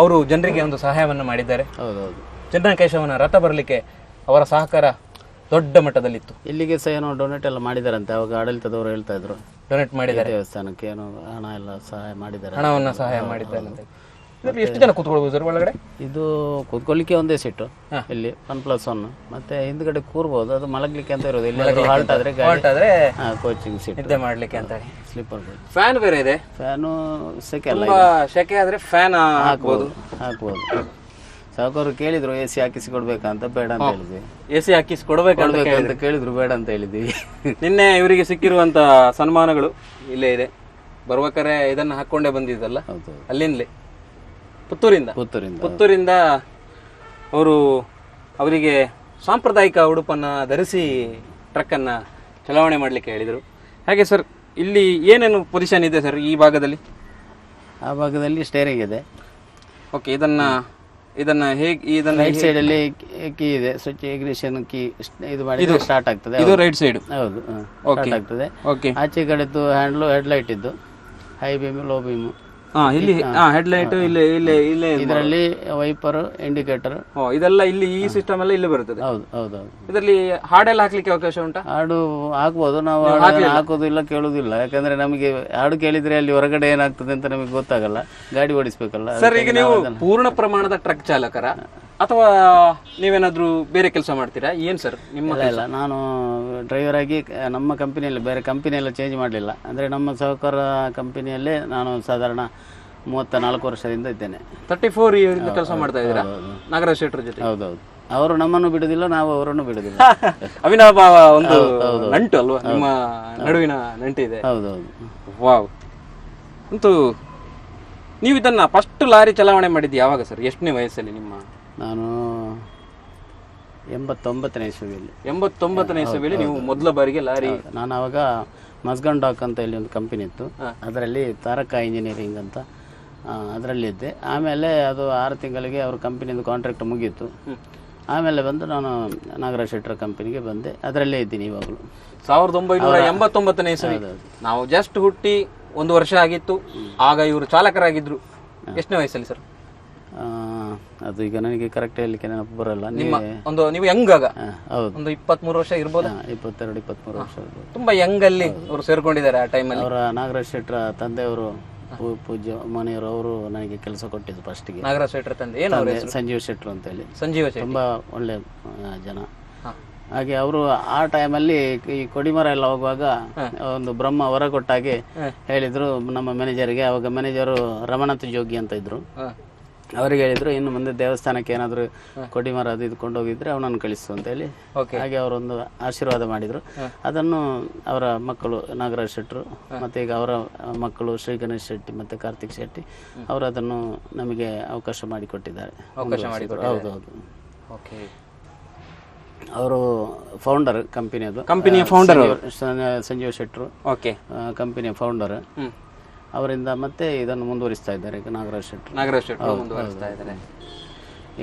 ಅವರು ಜನರಿಗೆ ಒಂದು ಸಹಾಯವನ್ನ ಮಾಡಿದ್ದಾರೆ. ಹೌದೌದು. ಚೆನ್ನಕೇಶವನ ರಥ ಬರಲಿಕ್ಕೆ ಅವರ ಸಹಕಾರ ದೊಡ್ಡ ಮಟ್ಟದಲ್ಲಿತ್ತು. ಇಲ್ಲಿಗೆ ಸಹ ಏನೋ ಡೊನೇಟ್ ಎಲ್ಲ ಮಾಡಿದಾರಂತೆ, ಅವಾಗ ಆಡಳಿತದವರು ಹೇಳ್ತಾ ಇದ್ರು. ಡೊನೇಟ್ ಮಾಡಿದ್ದಾರೆ, ದೇವಸ್ಥಾನಕ್ಕೆ ಏನೋ ಹಣ ಎಲ್ಲ ಸಹಾಯ ಮಾಡಿದ್ದಾರೆ, ಹಣವನ್ನ ಸಹಾಯ ಮಾಡಿದ್ದಾರೆ. ಎಷ್ಟು ಜನ ಕೂತ್ಕೊಳ್ಬೋದು ಸರ್ ಒಳಗಡೆ? ಇದು ಕೂತ್ಕೊಳ್ಳಿಕ್ಕೆ ಒಂದೇ ಸೀಟು, ಇಲ್ಲಿ 1+1. ಮತ್ತೆ ಹಿಂದ್ಗಡೆ ಕೂರ್ಬೋದು, ಅದು ಮಲಗ್ಲಿಕ್ಕೆ ಅಂತ ಇರೋದು. ಇಲ್ಲಿ ಹಾಲ್ಟ್ ಆದ್ರೆ ಕೋಚಿಂಗ್ ಸೀಟ್, ನಿದ್ದೆ ಮಾಡ್ಲಿಕ್ಕೆ ಅಂತ. ಸ್ಲೀಪರ್. ಫ್ಯಾನ್ ಬೇರೆ ಇದೆ. ಫ್ಯಾನು ಸೆಕೆ ಅಲ್ಲ, ತುಂಬಾ ಸೆಕೆ ಆದ್ರೆ ಫ್ಯಾನ್ ಹಾಕ್ಬೋದು. ಸಾಕೋರು ಕೇಳಿದ್ರು AC ಹಾಕಿಸಿ ಕೊಡ್ಬೇಕಂತ, ಬೇಡ ಅಂತ ಹೇಳಿದ್ವಿ. AC ಹಾಕಿಸಿ ಕೊಡ್ಬೇಕಂತ ಕೇಳಿದ್ರು, ಬೇಡ ಅಂತ ಹೇಳಿದ್ವಿ. ನಿನ್ನೆ ಇವರಿಗೆ ಸಿಕ್ಕಿರುವಂತ ಸನ್ಮಾನಗಳು ಇಲ್ಲೇ ಇದೆ. ಬರ್ಬೇಕಾರೆ ಇದನ್ನ ಹಾಕೊಂಡೇ ಬಂದಿದ್ದಲ್ಲ, ಅಲ್ಲಿಂದಲೇ ಪುತ್ತೂರಿಂದ ಅವರು ಅವರಿಗೆ ಸಾಂಪ್ರದಾಯಿಕ ಉಡುಪನ್ನ ಧರಿಸಿ ಟ್ರಕ್ ಅನ್ನ ಚಲಾವಣೆ ಮಾಡ್ಲಿಕ್ಕೆ ಹೇಳಿದರು. ಹಾಗೆ ಸರ್, ಇಲ್ಲಿ ಏನೇನು ಪೊಸಿಷನ್ ಇದೆ ಸರ್ ಈ ಭಾಗದಲ್ಲಿ? ಆ ಭಾಗದಲ್ಲಿ ಸ್ಟೇರಿಂಗ್ ಇದೆ. ಓಕೆ, ಇದನ್ನ ಹೇಗೆ, ಇದನ್ನ ರೈಟ್ ಸೈಡ್ ಅಲ್ಲಿ ಕೀ ಇದೆ, ಸ್ವಿಚ್ ಇಗ್ನಿಷನ್ ಕೀ ಇದು ಮಾಡಿದ್ರೆ ಸ್ಟಾರ್ಟ್ ಆಗ್ತದೆ. ಇದು ರೈಟ್ ಸೈಡ್. ಹೌದು, ಸ್ಟಾರ್ಟ್ ಆಗ್ತದೆ. ಓಕೆ. ಆಚೆ ಕಡೆದು ಹ್ಯಾಂಡ್ಲು ಹೆಡ್ಲೈಟ್ ಇದ್ದು, ಹೈ ಬೀಮ್, ಲೋ ಬೀಮ್. ಇಲ್ಲಿ ಹೆಡ್ಲೈಟ್ ಇದರಲ್ಲಿ ವೈಪರ್, ಇಂಡಿಕೇಟರ್, ಇದೆಲ್ಲ ಇಲ್ಲಿ ಈ ಸಿಸ್ಟಮ್ ಎಲ್ಲ ಇಲ್ಲಿ ಬರುತ್ತದೆ. ಹೌದು ಹೌದೌದು. ಇದರಲ್ಲಿ ಹಾಡೆಲ್ಲ ಹಾಕ್ಲಿಕ್ಕೆ ಅವಕಾಶ ಉಂಟಾ? ಹಾಡು ಹಾಕ್ಬೋದು, ನಾವು ಹಾಕೋದಿಲ್ಲ, ಕೇಳುದಿಲ್ಲ. ಯಾಕಂದ್ರೆ ನಮಗೆ ಹಾಡು ಕೇಳಿದ್ರೆ ಅಲ್ಲಿ ಹೊರಗಡೆ ಏನಾಗ್ತದೆ ಅಂತ ನಮಗೆ ಗೊತ್ತಾಗಲ್ಲ, ಗಾಡಿ ಓಡಿಸ್ಬೇಕಲ್ಲ. ಸರ್, ಈಗ ನೀವು ಪೂರ್ಣ ಪ್ರಮಾಣದ ಟ್ರಕ್ ಚಾಲಕರ ಅಥವಾ ನೀವೇನಾದ್ರೂ ಬೇರೆ ಕೆಲಸ ಮಾಡ್ತೀರಾ? ಏನ್ ಸರ್ ನಿಮ್ಮ? ಇಲ್ಲ, ನಾನು ಡ್ರೈವರ್ ಆಗಿ ನಮ್ಮ ಕಂಪನಿಯಲ್ಲಿ, ಬೇರೆ ಕಂಪನಿಯೆಲ್ಲ ಚೇಂಜ್ ಮಾಡಲಿಲ್ಲ. ಅಂದರೆ ನಮ್ಮ ಸಹಕಾರ ಕಂಪನಿಯಲ್ಲೇ ನಾನು ಸಾಧಾರಣ 34 ವರ್ಷದಿಂದ ಇದ್ದೇನೆ. 34 ಇಯರ್ ಕೆಲಸ ಮಾಡ್ತಾ ಇದ್ದೀರಾ ನಾಗರಾಜ್ ಶೆಟ್ರ ಜೊತೆ? ಹೌದೌದು. ಅವರು ನಮ್ಮನ್ನು ಬಿಡುದಿಲ್ಲ, ನಾವು ಅವರನ್ನು ಬಿಡುದಿಲ್ಲ. ಅವಿನಾಭಾವ ಒಂದು ನಂಟು ಅಲ್ವಾ ನಿಮ್ಮ ನಡುವಿನ ನಂಟು ಇದೆ. ಹೌದೌದು. ವಾವ್. ಅಂತೂ ನೀವು ಇದನ್ನ ಫಸ್ಟ್ ಲಾರಿ ಚಲಾವಣೆ ಮಾಡಿದ್ದು ಯಾವಾಗ ಸರ್? ಎಷ್ಟನೇ ವಯಸ್ಸಲ್ಲಿ ನಿಮ್ಮ? ನಾನು 89ನೇ ಇಸವಿಯಲ್ಲಿ. 89ನೇ ಇಸವಿಯಲ್ಲಿ ನೀವು ಮೊದಲ ಬಾರಿಗೆ ಲಾರಿ? ನಾನು ಅವಾಗ ಮಸ್ಗನ್ ಡಾಕ್ ಅಂತ ಇಲ್ಲಿ ಒಂದು ಕಂಪನಿ ಇತ್ತು, ಅದರಲ್ಲಿ ತಾರಕ ಇಂಜಿನಿಯರಿಂಗ್ ಅಂತ ಅದರಲ್ಲಿದ್ದೆ. ಆಮೇಲೆ ಅದು 6 ತಿಂಗಳಿಗೆ ಅವ್ರ ಕಂಪನಿಯಿಂದ ಕಾಂಟ್ರಾಕ್ಟ್ ಮುಗೀತು. ಆಮೇಲೆ ಬಂದು ನಾನು ನಾಗರಾಜ್ ಶೆಟ್ರ ಕಂಪನಿಗೆ ಬಂದೆ, ಅದರಲ್ಲೇ ಇದ್ದೀನಿ ಇವಾಗಲೂ. 1989ನೇ ಇಸವಿ. ನಾವು ಜಸ್ಟ್ ಹುಟ್ಟಿ 1 ವರ್ಷ ಆಗಿತ್ತು, ಆಗ ಇವರು ಚಾಲಕರಾಗಿದ್ರು. ಎಷ್ಟನೇ ವಯಸ್ಸಲ್ಲಿ ಸರ್? ಅದು ಈಗ ನನಗೆ ಕರೆಕ್ಟ್ ಹೇಳಲಿಕ್ಕೆ ನೆನಪು ಬರಲ್ಲ. ನೀವು ಯಂಗ್ ಆಗ? ಹೌದು, ಒಂದು 23 ವರ್ಷ ಇರ್ಬೋದು. 22-23 ವರ್ಷ. ತುಂಬಾ ಯಂಗ್ ಅಲ್ಲಿ ಅವರು ಸೇರ್ಕೊಂಡಿದ್ದಾರೆ ಆ ಟೈಮಲ್ಲಿ. ಅವರ ನಾಗರಾಜ್ ಶೆಟ್ರ ತಂದೆಯವರು, ಪೂಜ್ಯ ಮನೆಯವರು, ಅವರು ನನಗೆ ಕೆಲಸ ಕೊಟ್ಟಿದ್ದು ಫಸ್ಟ್ಗೆ. ನಾಗರಾಜ್ ಶೆಟ್ರ ತಂದೆ ಏನು? ಸಂಜೀವ್ ಶೆಟ್ರು ಅಂತ ಹೇಳಿ. ಸಂಜೀವ ಶೆಟ್ಟಿ ತುಂಬಾ ಒಳ್ಳೆ ಜನ. ಹಾಗೆ ಅವರು ಆ ಟೈಮಲ್ಲಿ ಈ ಕೊಡಿಮರ ಎಲ್ಲ ಹೋಗುವಾಗ ಒಂದು ಬ್ರಹ್ಮ ಹೊರ ಕೊಟ್ಟಾಗೆ ಹೇಳಿದ್ರು ನಮ್ಮ ಮ್ಯಾನೇಜರ್ಗೆ. ಅವಾಗ ಮ್ಯಾನೇಜರು ರಮಣಾಥ ಜೋಗಿ ಅಂತ ಇದ್ರು. ಅವರಿಗೆ ಹೇಳಿದ್ರು, ಇನ್ನು ಮುಂದೆ ದೇವಸ್ಥಾನಕ್ಕೆ ಏನಾದ್ರು ಕೊಡಿಮರ ಅದು ಇದು ಕೊಂಡೋಗಿದ್ರೆ ಅವನನ್ನು ಕಳಿಸು ಅಂತ ಹೇಳಿ. ಹಾಗೆ ಅವರೊಂದು ಆಶೀರ್ವಾದ ಮಾಡಿದ್ರು. ಅದನ್ನು ಅವರ ಮಕ್ಕಳು ನಾಗರಾಜ್ ಶೆಟ್ರು ಮತ್ತೆ ಈಗ ಅವರ ಮಕ್ಕಳು ಶ್ರೀ ಗಣೇಶ್ ಶೆಟ್ಟಿ ಮತ್ತೆ ಕಾರ್ತಿಕ್ ಶೆಟ್ಟಿ ಅವರು ಅದನ್ನು ನಮಗೆ ಅವಕಾಶ ಮಾಡಿಕೊಟ್ಟಿದ್ದಾರೆ. ಹೌದೌದು. ಅವರು ಫೌಂಡರ್ ಕಂಪನಿಯದು. ಕಂಪನಿಯ ಫೌಂಡರ್ ಸಂಜೀವ್ ಶೆಟ್ರು ಕಂಪನಿಯ ಫೌಂಡರ್. ಅವರಿಂದ ಮತ್ತೆ ಇದನ್ನು ಮುಂದುವರಿಸ್ತಾ ಇದ್ದಾರೆ ಈಗ ನಾಗರಾಜ್ ಶೆಟ್ರು. ಮುಂದುವರಿಸ್ತಾ ಇದ್ದಾರೆ.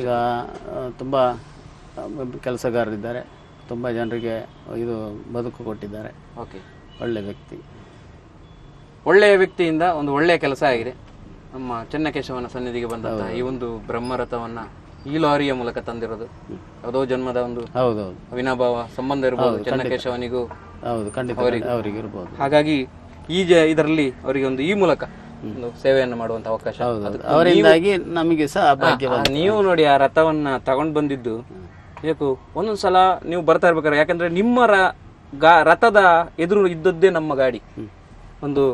ಈಗ ತುಂಬ ಕೆಲಸಗಾರರಿದ್ದಾರೆ, ತುಂಬ ಜನರಿಗೆ ಇದು ಬದುಕು ಕೊಟ್ಟಿದ್ದಾರೆ. ಒಳ್ಳೆ ವ್ಯಕ್ತಿ. ಒಳ್ಳೆಯ ವ್ಯಕ್ತಿಯಿಂದ ಒಂದು ಒಳ್ಳೆಯ ಕೆಲಸ ಆಗಿದೆ. ನಮ್ಮ ಚೆನ್ನಕೇಶವನ ಸನ್ನಿಧಿಗೆ ಬಂದಂತಹ ಈ ಒಂದು ಬ್ರಹ್ಮರಥವನ್ನ ಈ ಲಾರಿಯ ಮೂಲಕ ತಂದಿರೋದು ಯಾವುದೋ ಜನ್ಮದ ಒಂದು ಅವಿನಾಭಾವ ಸಂಬಂಧ ಇರಬಹುದು ಚೆನ್ನಕೇಶವನಿಗೂ. ಅವರಿಗೆ ಇರಬಹುದು. ಹಾಗಾಗಿ ಇದರಲ್ಲಿ ಅವರಿಗೆ ಒಂದು ಈ ಮೂಲಕ ಒಂದು ಸೇವೆಯನ್ನು ಮಾಡುವಂತ ಅವಕಾಶ ಅವರಿಂದಾಗಿ ನಮಗೆ ಸಹ ಭಾಗ್ಯ. ನೀವು ನೋಡಿ ಆ ರಥವನ್ನ ತಗೊಂಡ್ ಬಂದಿದ್ದು ಬೇಕು. ಒಂದೊಂದ್ಸಲ ನೀವು ಬರ್ತಾ ಇರ್ಬೇಕಾದ್ರೆ, ಯಾಕಂದ್ರೆ ನಿಮ್ಮ ರಥದ ಎದುರು ಇದ್ದದ್ದೇ ನಮ್ಮ ಗಾಡಿ. ಒಂದು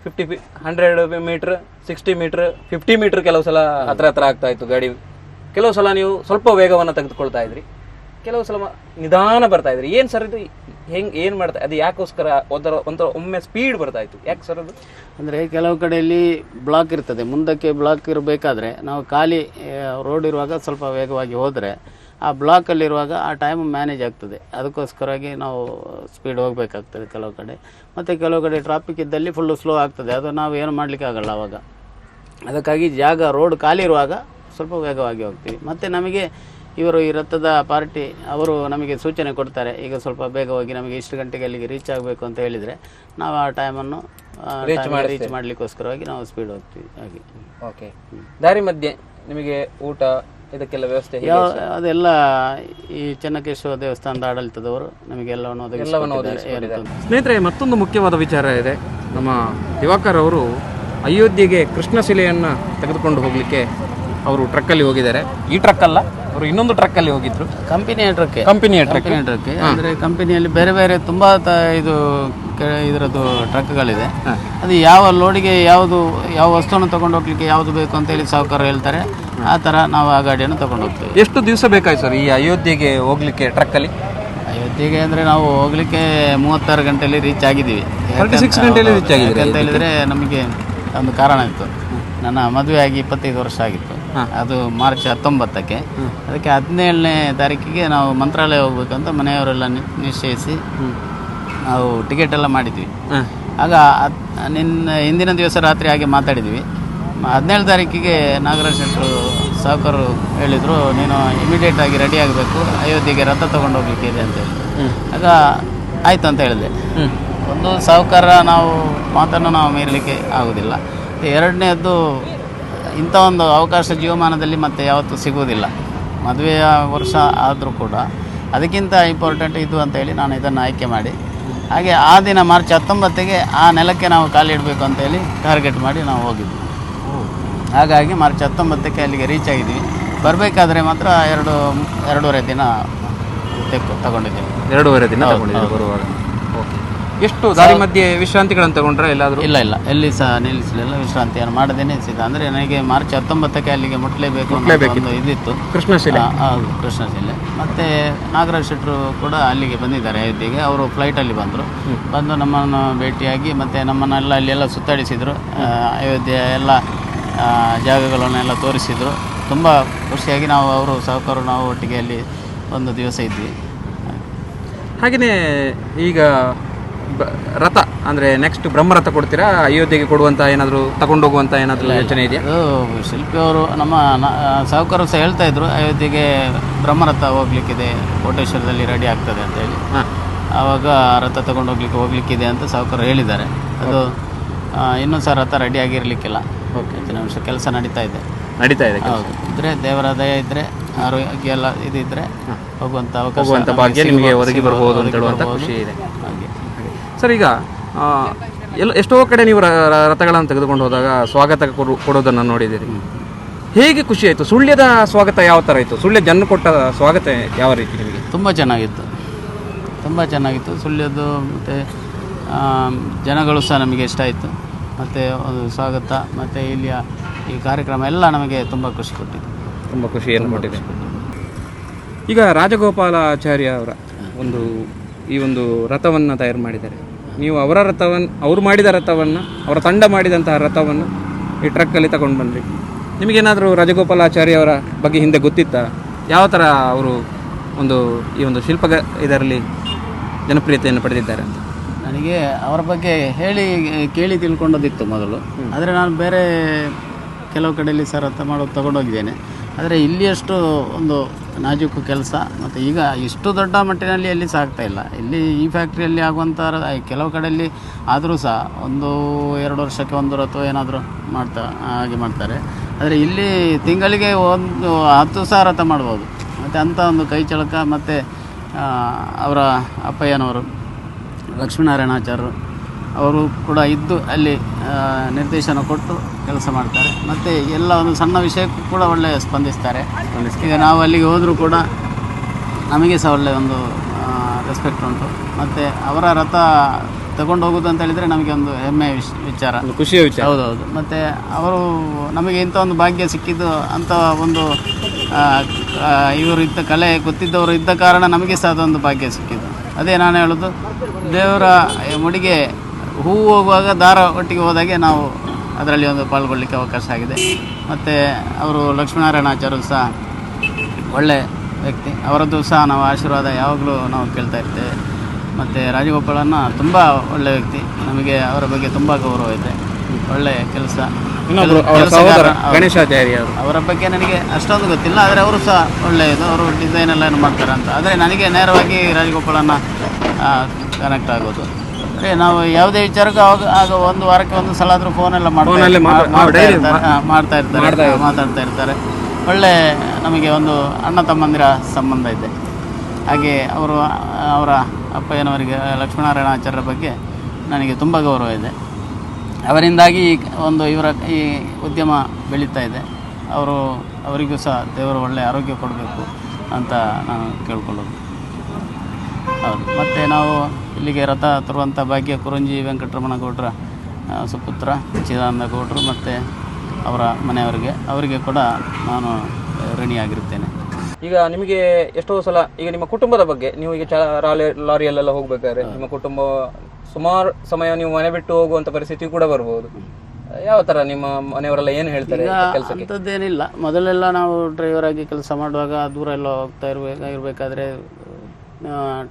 100 ಮೀಟರ್, 60 ಮೀಟರ್, 50 ಮೀಟರ್ ಕೆಲವು ಸಲ ಹತ್ರ ಆಗ್ತಾ ಇತ್ತು ಗಾಡಿ. ಕೆಲವು ಸಲ ನೀವು ಸ್ವಲ್ಪ ವೇಗವನ್ನು ತೆಗೆದುಕೊಳ್ತಾ ಇದ್ರಿ, ಕೆಲವು ಸಲ ನಿಧಾನ ಬರ್ತಾ ಇದ್ರಿ. ಏನ್ ಸರ್ ಇದು ಏನು ಮಾಡ್ತಾ ಅದು ಯಾಕೋಸ್ಕರ ಒಂಥರ ಒಮ್ಮೆ ಸ್ಪೀಡ್ ಬರ್ತಾ ಇತ್ತು, ಯಾಕೆ ಸರ್ ಅದು? ಅಂದರೆ ಕೆಲವು ಕಡೆಯಲ್ಲಿ ಬ್ಲಾಕ್ ಇರ್ತದೆ, ಮುಂದಕ್ಕೆ ಬ್ಲಾಕ್ ಇರಬೇಕಾದ್ರೆ ನಾವು ಖಾಲಿ ರೋಡ್ ಇರುವಾಗ ಸ್ವಲ್ಪ ವೇಗವಾಗಿ ಹೋದರೆ ಆ ಬ್ಲಾಕಲ್ಲಿರುವಾಗ ಆ ಟೈಮ್ ಮ್ಯಾನೇಜ್ ಆಗ್ತದೆ. ಅದಕ್ಕೋಸ್ಕರವಾಗಿ ನಾವು ಸ್ಪೀಡ್ ಹೋಗಬೇಕಾಗ್ತದೆ ಕೆಲವು ಕಡೆ. ಮತ್ತು ಕೆಲವು ಕಡೆ ಟ್ರಾಫಿಕ್ ಇದ್ದಲ್ಲಿ ಫುಲ್ಲು ಸ್ಲೋ ಆಗ್ತದೆ, ಅದು ನಾವು ಏನು ಮಾಡಲಿಕ್ಕೆ ಆಗಲ್ಲ ಆವಾಗ. ಅದಕ್ಕಾಗಿ ರೋಡ್ ಖಾಲಿ ಇರುವಾಗ ಸ್ವಲ್ಪ ವೇಗವಾಗಿ ಹೋಗ್ತೀವಿ. ಮತ್ತು ನಮಗೆ ಇವರು ಈ ರಥದ ಪಾರ್ಟಿ ಅವರು ನಮಗೆ ಸೂಚನೆ ಕೊಡ್ತಾರೆ, ಈಗ ಸ್ವಲ್ಪ ಬೇಗ ಹೋಗಿ ನಮಗೆ ಇಷ್ಟು ಗಂಟೆಗೆ ಅಲ್ಲಿಗೆ ರೀಚ್ ಆಗಬೇಕು ಅಂತ ಹೇಳಿದರೆ ನಾವು ಆ ಟೈಮನ್ನು ರೀಚ್ ಮಾಡಲಿಕ್ಕೋಸ್ಕರವಾಗಿ ನಾವು ಸ್ಪೀಡ್ ಹೋಗ್ತೀವಿ. ಹಾಗೆ. ಓಕೆ. ದಾರಿ ಮಧ್ಯೆ ನಿಮಗೆ ಊಟ ಇದಕ್ಕೆಲ್ಲ ವ್ಯವಸ್ಥೆ ಅದೆಲ್ಲ ಈ ಚೆನ್ನಕೇಶವ ದೇವಸ್ಥಾನದ ಆಡಳಿತದವರು ನಮಗೆ ಎಲ್ಲವನ್ನು ಒದಗಿಸಿದ್ದಾರೆ. ಸ್ನೇಹಿತರೆ, ಮತ್ತೊಂದು ಮುಖ್ಯವಾದ ವಿಚಾರ ಇದೆ. ನಮ್ಮ ದಿವಾಕರ್ ಅವರು ಅಯೋಧ್ಯೆಗೆ ಕೃಷ್ಣ ಶಿಲೆಯನ್ನು ತೆಗೆದುಕೊಂಡು ಹೋಗಲಿಕ್ಕೆ ಅವರು ಟ್ರಕ್ಕಲ್ಲಿ ಹೋಗಿದ್ದಾರೆ. ಈ ಟ್ರಕ್ ಅಲ್ಲ, ಅವರು ಇನ್ನೊಂದು ಟ್ರಕ್ಕಲ್ಲಿ ಹೋಗಿದ್ರು. ಕಂಪನಿಯ ಟ್ರಕ್ ಅಂದರೆ ಕಂಪನಿಯಲ್ಲಿ ಬೇರೆ ಬೇರೆ ತುಂಬ ಇದರದ್ದು ಟ್ರಕ್ಗಳಿದೆ. ಅದು ಯಾವ ಲೋಡಿಗೆ ಯಾವ ವಸ್ತುವನ್ನು ತಗೊಂಡು ಹೋಗ್ಲಿಕ್ಕೆ ಯಾವುದು ಬೇಕು ಅಂತ ಹೇಳಿ ಸಾಹುಕಾರ ಹೇಳ್ತಾರೆ, ಆ ಥರ ನಾವು ಆ ಗಾಡಿಯನ್ನು ತಗೊಂಡು ಹೋಗ್ತೇವೆ. ಎಷ್ಟು ದಿವಸ ಬೇಕಾಯ್ತು ಸರ್ ಈ ಅಯೋಧ್ಯೆಗೆ ಹೋಗ್ಲಿಕ್ಕೆ ಟ್ರಕ್ಕಲ್ಲಿ? ಅಯೋಧ್ಯೆಗೆ ಅಂದರೆ ನಾವು ಹೋಗ್ಲಿಕ್ಕೆ 36 ಗಂಟೆಯಲ್ಲಿ ರೀಚ್ ಆಗಿದ್ದೀವಿ. 36 ಗಂಟೆಯಲ್ಲಿ ರೀಚ್ ಆಗಿದ್ದೀವಿ ಅಂತ ಹೇಳಿದರೆ ನಮಗೆ ಒಂದು ಕಾರಣ ಇತ್ತು. ನನ್ನ ಮದುವೆ ಆಗಿ 25 ವರ್ಷ ಆಗಿತ್ತು. ಅದು ಮಾರ್ಚ್ 19ಕ್ಕೆ. ಅದಕ್ಕೆ 17ನೇ ತಾರೀಕಿಗೆ ನಾವು ಮಂತ್ರಾಲಯ ಹೋಗ್ಬೇಕಂತ ಮನೆಯವರೆಲ್ಲ ನಿಶ್ಚಯಿಸಿ ನಾವು ಟಿಕೆಟ್ ಎಲ್ಲ ಮಾಡಿದ್ವಿ. ಆಗ ಹಿಂದಿನ ದಿವಸ ರಾತ್ರಿ ಹಾಗೆ ಮಾತಾಡಿದ್ವಿ. 17 ತಾರೀಕಿಗೆ ನಾಗರಾಜ್ ಶೆಟ್ಟರು ಸಾಹುಕಾರರು ಹೇಳಿದರು, ನೀನು ಇಮಿಡಿಯೇಟ್ ಆಗಿ ರೆಡಿ ಆಗಬೇಕು, ಅಯೋಧ್ಯೆಗೆ ರಥ ತೊಗೊಂಡು ಹೋಗ್ಲಿಕ್ಕೆ ಇದೆ ಅಂತ ಹೇಳಿ. ಆಗ ಆಯಿತು ಅಂತ ಹೇಳಿದೆ. ಒಂದು ಸಾಹುಕಾರ ನಾವು ಮಾತನ್ನು ನಾವು ಮೀರಲಿಕ್ಕೆ ಆಗೋದಿಲ್ಲ. ಎರಡನೇದ್ದು, ಇಂಥ ಒಂದು ಅವಕಾಶ ಜೀವಮಾನದಲ್ಲಿ ಮತ್ತೆ ಯಾವತ್ತೂ ಸಿಗುವುದಿಲ್ಲ. ಮದುವೆಯ ವರ್ಷ ಆದರೂ ಕೂಡ ಅದಕ್ಕಿಂತ ಇಂಪಾರ್ಟೆಂಟ್ ಇದು ಅಂತೇಳಿ ನಾನು ಇದನ್ನು ಆಯ್ಕೆ ಮಾಡಿ, ಹಾಗೆ ಆ ದಿನ ಮಾರ್ಚ್ 19ಗೆ ಆ ನೆಲಕ್ಕೆ ನಾವು ಕಾಲಿಡಬೇಕು ಅಂತೇಳಿ ಟಾರ್ಗೆಟ್ ಮಾಡಿ ನಾವು ಹೋಗಿದ್ವಿ. ಹಾಗಾಗಿ ಮಾರ್ಚ್ 19ಕ್ಕೆ ಅಲ್ಲಿಗೆ ರೀಚ್ ಆಗಿದ್ವಿ. ಬರಬೇಕಾದ್ರೆ ಮಾತ್ರ 2.5 ದಿನ ತಗೊಂಡಿದ್ದೀವಿ. 2.5 ದಿನ ತಗೊಂಡಿದ್ದೀವಿ ಬರುವಾಗ. ಎಷ್ಟು ದಾರಿ ಮಧ್ಯೆ ವಿಶ್ರಾಂತಿಗಳನ್ನು ತಗೊಂಡ್ರೆ ಎಲ್ಲಾದರೂ? ಇಲ್ಲ, ಎಲ್ಲಿ ಸಹ ನಿಲ್ಲಿಸಲಿಲ್ಲ, ವಿಶ್ರಾಂತಿಯನ್ನು ಮಾಡದೇನೆ ಸಿದ್ಧ. ಅಂದರೆ ನನಗೆ ಮಾರ್ಚ್ 19ಕ್ಕೆ ಅಲ್ಲಿಗೆ ಮುಟ್ಟಲೇಬೇಕು ಒಂದು ಇದಿತ್ತು. ಕೃಷ್ಣಶಿಲೆ. ಹೌದು, ಕೃಷ್ಣಶಿಲೆ. ಮತ್ತು ನಾಗರಾಜ್ ಶೆಟ್ಟರು ಕೂಡ ಅಲ್ಲಿಗೆ ಬಂದಿದ್ದಾರೆ ಅಯೋಧ್ಯೆಗೆ. ಅವರು ಫ್ಲೈಟಲ್ಲಿ ಬಂದು ನಮ್ಮನ್ನು ಭೇಟಿಯಾಗಿ ಮತ್ತು ನಮ್ಮನ್ನೆಲ್ಲ ಅಲ್ಲೆಲ್ಲ ಸುತ್ತಾಡಿಸಿದರು. ಅಯೋಧ್ಯೆಯ ಎಲ್ಲ ಜಾಗಗಳನ್ನೆಲ್ಲ ತೋರಿಸಿದರು. ತುಂಬ ಖುಷಿಯಾಗಿ ಅವರು ಸಾಹುಕಾರರು ನಾವು ಒಟ್ಟಿಗೆ ಅಲ್ಲಿ ಒಂದು ದಿವಸ ಇದ್ವಿ. ಹಾಗೆಯೇ ಈಗ ರಥ ಅಂದರೆ ನೆಕ್ಸ್ಟ್ ಬ್ರಹ್ಮರಥ ಕೊಡ್ತೀರಾ? ಅಯೋಧ್ಯೆಗೆ ಕೊಡುವಂಥ ಏನಾದರೂ ತಗೊಂಡೋಗುವಂಥ ಏನಾದರೂ ಯೋಚನೆ ಇದೆಯಾ? ಶಿಲ್ಪಿ ಅವರು ನಮ್ಮ ಸಾಹುಕಾರರು ಸಹ ಹೇಳ್ತಾ ಇದ್ರು, ಅಯೋಧ್ಯೆಗೆ ಬ್ರಹ್ಮರಥ ಹೋಗ್ಲಿಕ್ಕಿದೆ, ಕೋಟೇಶ್ವರದಲ್ಲಿ ರೆಡಿ ಆಗ್ತದೆ ಅಂತ ಹೇಳಿ. ಆವಾಗ ರಥ ತಗೊಂಡು ಹೋಗ್ಲಿಕ್ಕಿದೆ ಅಂತ ಸಾಹುಕಾರರು ಹೇಳಿದ್ದಾರೆ. ಅದು ಇನ್ನೂ ಸಹ ರಥ ರೆಡಿ ಆಗಿರಲಿಕ್ಕಿಲ್ಲ. ಹೆಚ್ಚಿನ ವರ್ಷ ಕೆಲಸ ನಡೀತಾ ಇದೆ. ಹೌದು, ಇದ್ರೆ ದೇವರ ದಯ ಇದ್ದರೆ, ಆರೋಗ್ಯ ಎಲ್ಲ ಇದಿದ್ರೆ ಹೋಗುವಂಥ ಅವಕಾಶ ಭಾಗ್ಯ ನಿಮಗೆ ಒದಗಿ ಬರ್ಬೋದು ಅಂತ ಹೇಳುವಂಥ ಖುಷಿ ಇದೆ. ಹಾಗೆ ಸರ್, ಈಗ ಎಷ್ಟೋ ಕಡೆ ನೀವು ರಥಗಳನ್ನು ತೆಗೆದುಕೊಂಡು ಹೋದಾಗ ಸ್ವಾಗತ ಕೊಡೋದನ್ನು ನೋಡಿದ್ದೀರಿ. ಹೇಗೆ ಖುಷಿ ಆಯಿತು? ಸುಳ್ಯದ ಸ್ವಾಗತ ಯಾವ ಥರ ಇತ್ತು? ಸುಳ್ಯ ಜನ ಕೊಟ್ಟ ಸ್ವಾಗತ ಯಾವ ರೀತಿ ನಿಮಗೆ? ತುಂಬ ಚೆನ್ನಾಗಿತ್ತು ಸುಳ್ಯದ್ದು. ಮತ್ತು ಜನಗಳು ಸಹ ನಮಗೆ ಇಷ್ಟ ಆಯಿತು. ಮತ್ತು ಒಂದು ಸ್ವಾಗತ ಮತ್ತು ಇಲ್ಲಿಯ ಈ ಕಾರ್ಯಕ್ರಮ ಎಲ್ಲ ನಮಗೆ ತುಂಬ ಖುಷಿ ಕೊಟ್ಟಿದೆ. ತುಂಬ ಖುಷಿಯನ್ನು ಕೊಟ್ಟಿದೆ. ಈಗ ರಾಜಗೋಪಾಲಾಚಾರ್ಯ ಅವರ ಈ ಒಂದು ರಥವನ್ನು ತಯಾರು ಮಾಡಿದ್ದಾರೆ. ನೀವು ಅವರು ಮಾಡಿದ ರಥವನ್ನು, ಅವರ ತಂಡ ಮಾಡಿದಂತಹ ರಥವನ್ನು ಈ ಟ್ರಕ್ಕಲ್ಲಿ ತಗೊಂಡು ಬಂದ್ರಿ. ನಿಮಗೇನಾದರೂ ರಾಜಗೋಪಾಲಾಚಾರ್ಯ ಅವರ ಬಗ್ಗೆ ಹಿಂದೆ ಗೊತ್ತಿತ್ತಾ? ಯಾವ ಥರ ಅವರು ಈ ಒಂದು ಶಿಲ್ಪ ಇದರಲ್ಲಿ ಜನಪ್ರಿಯತೆಯನ್ನು ಪಡೆದಿದ್ದಾರೆ ಅಂತ? ನನಗೆ ಅವರ ಬಗ್ಗೆ ಕೇಳಿ ತಿಳ್ಕೊಂಡದಿತ್ತು ಮೊದಲು. ಆದರೆ ನಾನು ಬೇರೆ ಕೆಲವು ಕಡೆಯಲ್ಲಿ ಸಹ ರಥ ಮಾಡೋದು ತಗೊಂಡೋಗಿದ್ದೇನೆ. ಆದರೆ ಇಲ್ಲಿಯಷ್ಟು ಒಂದು ನಾಜೂಕು ಕೆಲಸ ಮತ್ತು ಈಗ ಇಷ್ಟು ದೊಡ್ಡ ಮಟ್ಟಿನಲ್ಲಿ ಎಲ್ಲಿ ಸಹ ಆಗ್ತಾಯಿಲ್ಲ. ಇಲ್ಲಿ ಈ ಫ್ಯಾಕ್ಟ್ರಿಯಲ್ಲಿ ಆಗುವಂಥ ಕೆಲವು ಕಡೆಯಲ್ಲಿ ಆದರೂ ಸಹ 1-2 ವರ್ಷಕ್ಕೆ ಒಂದು ರಥ ಏನಾದರೂ ಹಾಗೆ ಮಾಡ್ತಾರೆ. ಆದರೆ ಇಲ್ಲಿ ತಿಂಗಳಿಗೆ 10,000 ರಥ ಮಾಡ್ಬೋದು. ಮತ್ತು ಅಂಥ ಒಂದು ಕೈ ಚಳಕ. ಮತ್ತು ಅವರ ಅಪ್ಪಯ್ಯನವರು ಲಕ್ಷ್ಮೀನಾರಾಯಣಾಚಾರ್ಯರು ಅವರು ಕೂಡ ಇದ್ದು ಅಲ್ಲಿ ನಿರ್ದೇಶನ ಕೊಟ್ಟು ಕೆಲಸ ಮಾಡ್ತಾರೆ. ಮತ್ತು ಎಲ್ಲ ಒಂದು ಸಣ್ಣ ವಿಷಯಕ್ಕೂ ಕೂಡ ಒಳ್ಳೆಯ ಸ್ಪಂದಿಸ್ತಾರೆ. ಈಗ ನಾವು ಅಲ್ಲಿಗೆ ಹೋದರೂ ಕೂಡ ನಮಗೆ ಸಹ ಒಳ್ಳೆಯ ಒಂದು ರೆಸ್ಪೆಕ್ಟ್ ಉಂಟು. ಮತ್ತು ಅವರ ರಥ ತಗೊಂಡು ಹೋಗೋದು ಅಂತ ಹೇಳಿದರೆ ನಮಗೆ ಒಂದು ಹೆಮ್ಮೆಯ ವಿಚಾರ, ಖುಷಿಯ ವಿಚಾರ. ಹೌದೌದು. ಮತ್ತು ಅವರು ನಮಗೆ ಇಂಥ ಒಂದು ಭಾಗ್ಯ ಸಿಕ್ಕಿದ್ದು, ಅಂಥ ಒಂದು ಇವರು ಕಲೆ ಗೊತ್ತಿದ್ದವರು ಇದ್ದ ಕಾರಣ ನಮಗೆ ಸಹ ಅದೊಂದು ಭಾಗ್ಯ ಸಿಕ್ಕಿದ್ದು. ಅದೇ ನಾನು ಹೇಳೋದು, ದೇವರ ಮುಡಿಗೆ ಹೂವು ಹೋಗುವಾಗ ದಾರ ಒಟ್ಟಿಗೆ ಹೋದಾಗೆ ನಾವು ಅದರಲ್ಲಿ ಒಂದು ಪಾಲ್ಗೊಳ್ಳಿಕ್ಕೆ ಅವಕಾಶ ಆಗಿದೆ. ಮತ್ತು ಅವರು ಲಕ್ಷ್ಮೀನಾರಾಯಣಾಚಾರ್ಯರು ಸಹ ಒಳ್ಳೆಯ ವ್ಯಕ್ತಿ, ಅವರದ್ದು ಸಹ ನಾವು ಆಶೀರ್ವಾದ ಯಾವಾಗಲೂ ನಾವು ಕೇಳ್ತಾ ಇರ್ತೇವೆ. ಮತ್ತು ರಾಜಗೋಪಾಲನ್ನ ತುಂಬ ಒಳ್ಳೆಯ ವ್ಯಕ್ತಿ, ನಮಗೆ ಅವರ ಬಗ್ಗೆ ತುಂಬ ಗೌರವ ಇದೆ. ಒಳ್ಳೆಯ ಕೆಲಸ. ಗಣೇಶಾಚಾರ್ಯ ಅವರ ಬಗ್ಗೆ ನನಗೆ ಅಷ್ಟೊಂದು ಗೊತ್ತಿಲ್ಲ, ಆದರೆ ಅವರು ಸಹ ಒಳ್ಳೆಯದು, ಅವರು ಡಿಸೈನ್ ಎಲ್ಲ ಏನು ಮಾಡ್ತಾರೆ ಅಂತ. ಆದರೆ ನನಗೆ ನೇರವಾಗಿ ರಾಜಗೋಪಾಲನ್ನ ಕನೆಕ್ಟ್ ಆಗೋದು. ಅಂದರೆ ನಾವು ಯಾವುದೇ ವಿಚಾರಕ್ಕೂ ಆಗ ಒಂದು ವಾರಕ್ಕೆ ಒಂದು ಸಲ ಆದರೂ ಫೋನೆಲ್ಲ ಮಾತಾಡ್ತಾ ಇರ್ತಾರೆ. ಒಳ್ಳೆ ನಮಗೆ ಒಂದು ಅಣ್ಣ ತಮ್ಮಂದಿರ ಸಂಬಂಧ ಇದೆ. ಹಾಗೆ ಅವರ ಅಪ್ಪಯ್ಯನವರಿಗೆ ಲಕ್ಷ್ಮೀನಾರಾಯಣಾಚಾರ್ಯರ ಬಗ್ಗೆ ನನಗೆ ತುಂಬ ಗೌರವ ಇದೆ. ಅವರಿಂದಾಗಿ ಇವರ ಈ ಉದ್ಯಮ ಬೆಳೀತಾ ಇದೆ. ಅವರಿಗೂ ಸಹ ದೇವರು ಒಳ್ಳೆಯ ಆರೋಗ್ಯ ಕೊಡಬೇಕು ಅಂತ ನಾನು ಕೇಳ್ಕೊಳ್ಳೋದು. ಹೌದು. ಮತ್ತು ನಾವು ಇಲ್ಲಿಗೆ ರಥ ತರುವಂಥ ಭಾಗ್ಯ ಕುರಂಜಿ ವೆಂಕಟರಮಣ ಗೌಡ್ರ ಸುಪುತ್ರ ಚಿದಾನಂದ ಗೌಡರು ಮತ್ತು ಅವರ ಅವರಿಗೆ ಕೂಡ ನಾನು ಋಣಿಯಾಗಿರುತ್ತೇನೆ. ಈಗ ನಿಮಗೆ ಎಷ್ಟೋ ಸಲ ಈಗ ನಿಮ್ಮ ಕುಟುಂಬದ ಬಗ್ಗೆ, ನೀವು ಈಗ ಲಾರಿಯಲ್ಲೆಲ್ಲ ಹೋಗ್ಬೇಕಾದ್ರೆ ನಿಮ್ಮ ಕುಟುಂಬ ಸುಮಾರು ಸಮಯ ನೀವು ಮನೆ ಬಿಟ್ಟು ಹೋಗುವಂತ ಪರಿಸ್ಥಿತಿ ಕೂಡ ಬರ್ಬೋದು. ಯಾವ ತರ ನಿಮ್ಮ ಮನೆಯವರೆಲ್ಲ ಏನು ಹೇಳ್ತಾರೆ? ಅಂಥದ್ದೇನಿಲ್ಲ. ಮೊದಲೆಲ್ಲ ನಾವು ಡ್ರೈವರ್ ಆಗಿ ಕೆಲಸ ಮಾಡುವಾಗ ದೂರ ಎಲ್ಲ ಹೋಗ್ತಾ ಇರಬೇಕಾದ್ರೆ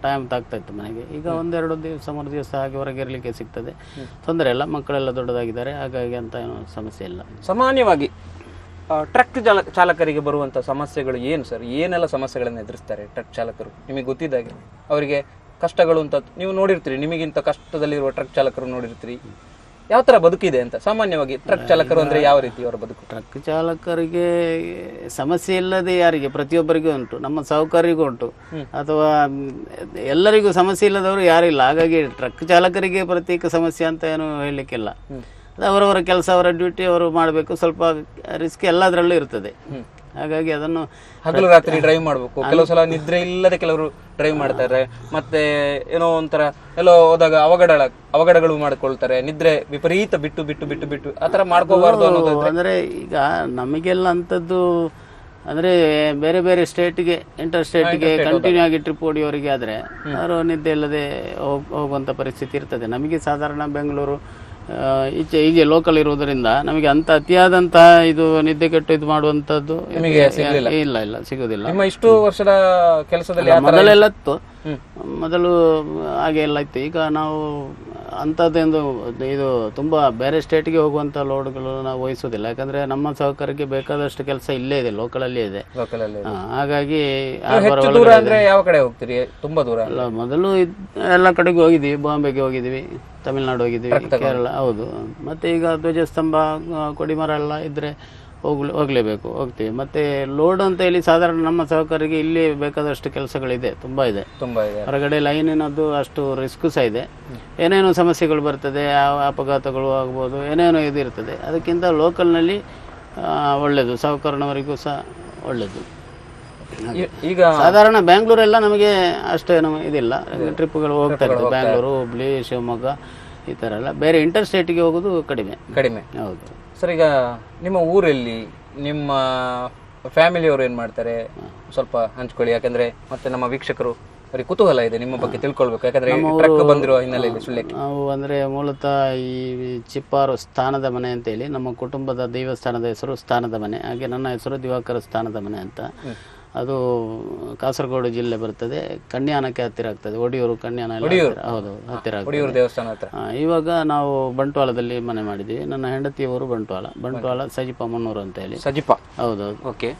ಟೈಮ್ ತಾಗ್ತಾ ಇತ್ತು ಮನೆಗೆ. ಈಗ 1-2 ದಿವಸ 3 ದಿವಸ ಹಾಗೆ ಹೊರಗೆ ಇರಲಿಕ್ಕೆ ಸಿಗ್ತದೆ, ತೊಂದರೆ ಇಲ್ಲ. ಮಕ್ಕಳೆಲ್ಲ ದೊಡ್ಡದಾಗಿದ್ದಾರೆ, ಹಾಗಾಗಿ ಅಂತ ಏನೂ ಸಮಸ್ಯೆ ಇಲ್ಲ. ಸಾಮಾನ್ಯವಾಗಿ ಟ್ರಕ್ ಚಾಲಕರಿಗೆ ಬರುವಂಥ ಸಮಸ್ಯೆಗಳು ಏನು ಸರ್? ಏನೆಲ್ಲ ಸಮಸ್ಯೆಗಳನ್ನು ಎದುರಿಸ್ತಾರೆ ಟ್ರಕ್ ಚಾಲಕರು? ನಿಮಗೆ ಗೊತ್ತಿದ್ದಾಗೆ ಅವರಿಗೆ ಕಷ್ಟಗಳು ಅಂತ ನೀವು ನೋಡಿರ್ತೀರಿ, ನಿಮಗಿಂತ ಕಷ್ಟದಲ್ಲಿರುವ ಟ್ರಕ್ ಚಾಲಕರು ನೋಡಿರ್ತೀರಿ. ಯಾವ ಥರ ಬದುಕಿದೆ ಅಂತ ಸಾಮಾನ್ಯವಾಗಿ ಟ್ರಕ್ ಚಾಲಕರು ಅಂದರೆ ಯಾವ ರೀತಿ ಅವರ ಬದುಕು? ಟ್ರಕ್ ಚಾಲಕರಿಗೆ ಸಮಸ್ಯೆ ಇಲ್ಲದೆ ಯಾರಿಗೆ? ಪ್ರತಿಯೊಬ್ಬರಿಗೂ ಉಂಟು, ನಮ್ಮ ಸಾಹುಕಾರಿಗೂ ಉಂಟು, ಅಥವಾ ಎಲ್ಲರಿಗೂ ಸಮಸ್ಯೆ ಇಲ್ಲದವರು ಯಾರಿಲ್ಲ. ಹಾಗಾಗಿ ಟ್ರಕ್ ಚಾಲಕರಿಗೆ ಪ್ರತ್ಯೇಕ ಸಮಸ್ಯೆ ಅಂತ ಏನು ಹೇಳಲಿಕ್ಕಿಲ್ಲ. ಅವರವರ ಕೆಲಸ, ಅವರ ಡ್ಯೂಟಿ ಅವರು ಮಾಡಬೇಕು. ಸ್ವಲ್ಪ ರಿಸ್ಕ್ ಎಲ್ಲದರಲ್ಲೂ ಇರ್ತದೆ. ಹಾಗಾಗಿ ಅದನ್ನು ಹಗಲು ರಾತ್ರಿ ಡ್ರೈವ್ ಮಾಡಬೇಕು. ಕೆಲವು ಸಲ ನಿದ್ರೆ ಇಲ್ಲದೆ ಕೆಲವರು ಡ್ರೈವ್ ಮಾಡ್ತಾರೆ. ಮತ್ತೆ ಏನೋ ಒಂಥರ ಎಲ್ಲೋ ಹೋದಾಗ ಅವಘಡಗಳು ಮಾಡ್ಕೊಳ್ತಾರೆ. ನಿದ್ರೆ ವಿಪರೀತ ಬಿಟ್ಟು ಆ ಥರ ಮಾಡ್ಕೋಬಾರ್ದು ಅನ್ನೋದು. ಅಂದರೆ ಈಗ ನಮಗೆಲ್ಲ ಅಂಥದ್ದು ಅಂದರೆ ಬೇರೆ ಬೇರೆ ಸ್ಟೇಟ್ಗೆ, ಇಂಟರ್ ಸ್ಟೇಟ್ಗೆ ಕಂಟಿನ್ಯೂ ಆಗಿ ಟ್ರಿಪ್ ಹೊಡಿಯೋರಿಗೆ ಆದರೆ ಅವರು ನಿದ್ದೆ ಇಲ್ಲದೆ ಹೋಗುವಂಥ ಪರಿಸ್ಥಿತಿ ಇರ್ತದೆ. ನಮಗೆ ಸಾಧಾರಣ ಬೆಂಗಳೂರು ಹೀಗೆ ಲೋಕಲ್ ಇರುವುದರಿಂದ ನಮಗೆ ಅಂತ ಅತಿಯಾದಂತಹ ಇದು ನಿದ್ದೆ ಕೆಟ್ಟು ಇದು ಮಾಡುವಂತದ್ದು ಇಲ್ಲ ಸಿಗುದಿಲ್ಲ. ನಿಮ್ಮ ಇಷ್ಟು ವರ್ಷದ ಕೆಲಸದಲ್ಲಿ ಮೊದಲೆಲ್ಲ ಇತ್ತು, ಮೊದಲು ಹಾಗೆ ಎಲ್ಲ ಇತ್ತು. ಈಗ ನಾವು ಅಂಥದ್ದೊಂದು ಇದು ತುಂಬಾ ಬೇರೆ ಸ್ಟೇಟ್ಗೆ ಹೋಗುವಂತ ಲೋಡ್ಗಳು ನಾವು ವಹಿಸೋದಿಲ್ಲ. ಯಾಕಂದ್ರೆ ನಮ್ಮ ಸಹಕಾರಕ್ಕೆ ಬೇಕಾದಷ್ಟು ಕೆಲಸ ಇಲ್ಲೇ ಇದೆ, ಲೋಕಲಲ್ಲಿ ಇದೆ. ಹಾಗಾಗಿ ಯಾವ ಕಡೆ ಹೋಗ್ತೀರಿ? ತುಂಬಾ ದೂರ ಅಲ್ಲ, ಮೊದಲು ಎಲ್ಲ ಕಡೆಗೂ ಹೋಗಿದ್ದೀವಿ. ಬಾಂಬೆಗೆ ಹೋಗಿದ್ದೀವಿ, ತಮಿಳ್ನಾಡು ಹೋಗಿದ್ದೀವಿ, ಕೇರಳ. ಹೌದು. ಮತ್ತೆ ಈಗ ಧ್ವಜಸ್ತಂಭ, ಕೊಡಿಮರ ಎಲ್ಲ ಇದ್ರೆ ಹೋಗ್ಲೇಬೇಕು, ಹೋಗ್ತೀವಿ. ಮತ್ತೆ ಲೋಡ್ ಅಂತ ಹೇಳಿ ಸಾಧಾರಣ ನಮ್ಮ ಸಹಕಾರಿಗೆ ಇಲ್ಲಿ ಬೇಕಾದಷ್ಟು ಕೆಲಸಗಳಿದೆ, ತುಂಬಾ ಇದೆ. ಹೊರಗಡೆ ಲೈನಿನದ್ದು ಅಷ್ಟು ರಿಸ್ಕ್ ಸಹ ಇದೆ. ಏನೇನೋ ಸಮಸ್ಯೆಗಳು ಬರ್ತದೆ, ಅಪಘಾತಗಳು ಆಗ್ಬೋದು, ಏನೇನೋ ಇದು ಇರ್ತದೆ. ಅದಕ್ಕಿಂತ ಲೋಕಲ್ನಲ್ಲಿ ಒಳ್ಳೇದು, ಸಹಕಾರನವರಿಗೂ ಸಹ ಒಳ್ಳೇದು. ಈಗ ಸಾಧಾರಣ ಬ್ಯಾಂಗ್ಳೂರೆಲ್ಲ ನಮಗೆ ಅಷ್ಟೇನು ಇದಿಲ್ಲ, ಟ್ರಿಪ್ಗಳು ಹೋಗ್ತಾ ಇರ್ತದೆ. ಬ್ಯಾಂಗ್ಳೂರು, ಹುಬ್ಳಿ, ಶಿವಮೊಗ್ಗ ಈ ಥರ ಎಲ್ಲ. ಬೇರೆ ಇಂಟರ್ ಸ್ಟೇಟಿಗೆ ಹೋಗೋದು ಕಡಿಮೆ. ಹೌದು ಸರ್. ಈಗ ನಿಮ್ಮ ಊರಲ್ಲಿ ನಿಮ್ಮ ಫ್ಯಾಮಿಲಿಯವರು ಏನು ಮಾಡ್ತಾರೆ ಸ್ವಲ್ಪ ಹಂಚ್ಕೊಳ್ಳಿ. ಯಾಕಂದ್ರೆ ಮತ್ತೆ ನಮ್ಮ ವೀಕ್ಷಕರು ಅವರಿಗೆ ಕುತೂಹಲ ಇದೆ ನಿಮ್ಮ ಬಗ್ಗೆ ತಿಳ್ಕೊಳ್ಬೇಕು. ಯಾಕಂದ್ರೆ ಟ್ರಕ್ ಬಂದಿರುವ ಹಿನ್ನೆಲೆಯಲ್ಲಿ ಸುಳ್ಯಕ್ಕೆ ನಾವು ಅಂದರೆ ಮೂಲತಃ ಈ ಚಿಪ್ಪಾರು ಸ್ಥಾನದ ಮನೆ ಅಂತ ಹೇಳಿ ನಮ್ಮ ಕುಟುಂಬದ ದೇವಸ್ಥಾನದ ಹೆಸರು ಸ್ಥಾನದ ಮನೆ. ಹಾಗೆ ನನ್ನ ಹೆಸರು ದಿವಾಕರ ಸ್ಥಾನದ ಮನೆ ಅಂತ. ಅದು ಕಾಸರಗೋಡು ಜಿಲ್ಲೆ ಬರ್ತದೆ, ಕನ್ಯಾನಕ್ಕೆ ಹತ್ತಿರ ಆಗ್ತದೆ. ಒಡಿಯೂರು ಕನ್ಯಾನ ಹೌದು, ಹತ್ತಿರ ಆಗ್ತದೆ. ಇವಾಗ ನಾವು ಬಂಟ್ವಾಳದಲ್ಲಿ ಮನೆ ಮಾಡಿದ್ವಿ. ನನ್ನ ಹೆಂಡತಿಯವರು ಬಂಟ್ವಾಳ ಸಜಿಪ ಮುನ್ನೂರು ಅಂತ ಹೇಳಿ. ಸಜಿಪ? ಹೌದೌದು. ಓಕೆ.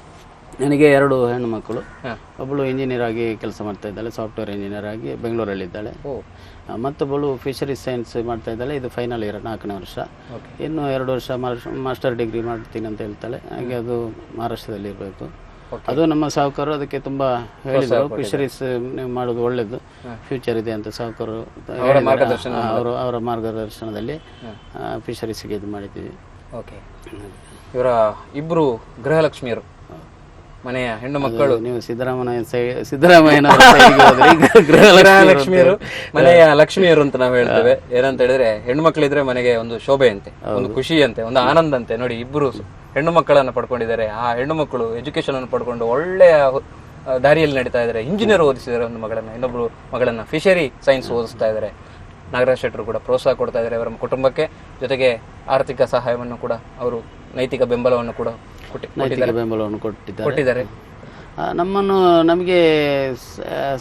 ನನಗೆ 2 ಹೆಣ್ಣು ಮಕ್ಕಳು. ಒಬ್ಬಳು ಇಂಜಿನಿಯರ್ ಆಗಿ ಕೆಲಸ ಮಾಡ್ತಾ ಇದ್ದಾಳೆ, ಸಾಫ್ಟ್ವೇರ್ ಇಂಜಿನಿಯರ್ ಆಗಿ ಬೆಂಗಳೂರಲ್ಲಿದ್ದಾಳೆ. ಮತ್ತೊಬ್ಬಳು ಫಿಶರೀಸ್ ಸೈನ್ಸ್ ಮಾಡ್ತಾ ಇದ್ದಾಳೆ. ಇದು ಫೈನಲ್ ಇಯರ್, 4ನೇ ವರ್ಷ. ಇನ್ನು 2 ವರ್ಷ ಮಾಸ್ಟರ್ ಡಿಗ್ರಿ ಮಾಡ್ತೀನಿ ಅಂತ ಹೇಳ್ತಾಳೆ. ಹಾಗೆ ಅದು ಮಹಾರಾಷ್ಟ್ರದಲ್ಲಿ ಇರಬೇಕು. ಅದು ನಮ್ಮ ಸಾಹುಕಾರರು ಅದಕ್ಕೆ ತುಂಬಾ ಹೇಳಿದ್ರು, ಫಿಶರೀಸ್ ಮಾಡೋದು ಒಳ್ಳೇದು, ಫ್ಯೂಚರ್ ಇದೆ ಅಂತ ಸಾಹುಕಾರರು ಅವರ ಮಾರ್ಗದರ್ಶನದಲ್ಲಿ ಫಿಶರೀಸ್ಗೆ ಇದು ಮಾಡಿದ್ದೀವಿ. ಓಕೆ. ಇವರ ಇಬ್ರು ಗೃಹಲಕ್ಷ್ಮಿಯರು, ಮನೆಯ ಹೆಣ್ಣು ಮಕ್ಕಳು. ನೀವು ಸಿದ್ದರಾಮಯ್ಯನ ಗೃಹಲಕ್ಷ್ಮಿಯರು, ಮನೆಯ ಲಕ್ಷ್ಮಿಯರು ಅಂತ ನಾವು ಹೇಳ್ತೇವೆ. ಏನಂತ ಹೇಳಿದ್ರೆ ಹೆಣ್ಣು ಮಕ್ಕಳಿದ್ರೆ ಮನೆಗೆ ಒಂದು ಶೋಭೆ ಅಂತೆ, ಒಂದು ಖುಷಿ ಅಂತೆ, ಒಂದು ಆನಂದ ಅಂತೆ. ನೋಡಿ, ಇಬ್ಬರು ಹೆಣ್ಣು ಮಕ್ಕಳನ್ನು ಪಡ್ಕೊಂಡಿದ್ದಾರೆ. ಆ ಹೆಣ್ಣು ಮಕ್ಕಳು ಎಜುಕೇಶನ್ ಅನ್ನು ಪಡ್ಕೊಂಡು ಒಳ್ಳೆಯ ದಾರಿಯಲ್ಲಿ ನಡೀತಾ ಇದ್ದಾರೆ. ಇಂಜಿನಿಯರ್ ಓದಿಸಿದ್ದಾರೆ ಒಂದು ಮಗಳನ್ನ, ಇನ್ನೊಬ್ರು ಮಗಳನ್ನ ಫಿಶರಿ ಸೈನ್ಸ್ ಓದಿಸ್ತಾ ಇದ್ದಾರೆ. ನಾಗರಾಜ್ ಶೆಟ್ಟರು ಕೂಡ ಪ್ರೋತ್ಸಾಹ ಕೊಡ್ತಾ ಇದ್ದಾರೆ ಅವರ ಕುಟುಂಬಕ್ಕೆ. ಜೊತೆಗೆ ಆರ್ಥಿಕ ಸಹಾಯವನ್ನು ಕೂಡ ಅವರು, ನೈತಿಕ ಬೆಂಬಲವನ್ನು ಕೂಡ ಬೆಂಬಲವನ್ನು ಕೊಟ್ಟಿದ್ದಾರೆ. ನಮಗೆ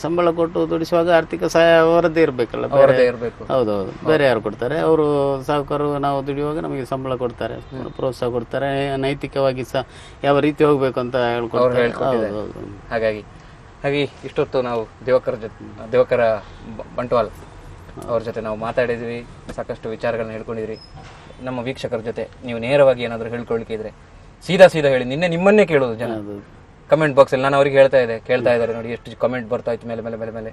ಸಂಬಳ ಕೊಟ್ಟು ದುಡಿಸುವಾಗ ಆರ್ಥಿಕ ಸಹಾಯ ಅವರದ್ದೇ ಇರಬೇಕಲ್ಲ, ಹೌದೌದು, ಬೇರೆ ಯಾರು ಕೊಡ್ತಾರೆ? ಅವರು ಸಾಹುಕಾರರು ನಾವು ದುಡಿಯುವಾಗ ನಮಗೆ ಸಂಬಳ ಕೊಡ್ತಾರೆ, ಪ್ರೋತ್ಸಾಹ ಕೊಡ್ತಾರೆ, ನೈತಿಕವಾಗಿ ಸಹ ಯಾವ ರೀತಿ ಹೋಗ್ಬೇಕು ಅಂತ ಹೇಳ್ಕೊಡ್ತಾರೆ. ಹಾಗೆ ಇಷ್ಟೊತ್ತು ನಾವು ದಿವಾಕರ ಬಂಟ್ವಾಲ್ ಅವ್ರ ಜೊತೆ ನಾವು ಮಾತಾಡಿದ್ವಿ, ಸಾಕಷ್ಟು ವಿಚಾರಗಳನ್ನ ಹೇಳ್ಕೊಂಡಿದ್ರಿ. ನಮ್ಮ ವೀಕ್ಷಕರ ಜೊತೆ ನೀವು ನೇರವಾಗಿ ಏನಾದರೂ ಹೇಳ್ಕೊಳ್ಲಿಕ್ಕೆ ಇದ್ರೆ ಸೀದಾ ಹೇಳಿ. ನಿನ್ನೆ ನಿಮ್ಮನ್ನೇ ಕೇಳೋದು ಜನ ಕಮೆಂಟ್ ಬಾಕ್ಸ್ ಅಲ್ಲಿ. ನಾನು ಅವ್ರಿಗೆ ಕೇಳ್ತಾ ಇದ್ದಾರೆ ನೋಡಿ ಎಷ್ಟು ಕಮೆಂಟ್ ಬರ್ತಾ ಇತ್ತು ಮೇಲೆ ಮೇಲೆ ಮೇಲೆ ಮೇಲೆ.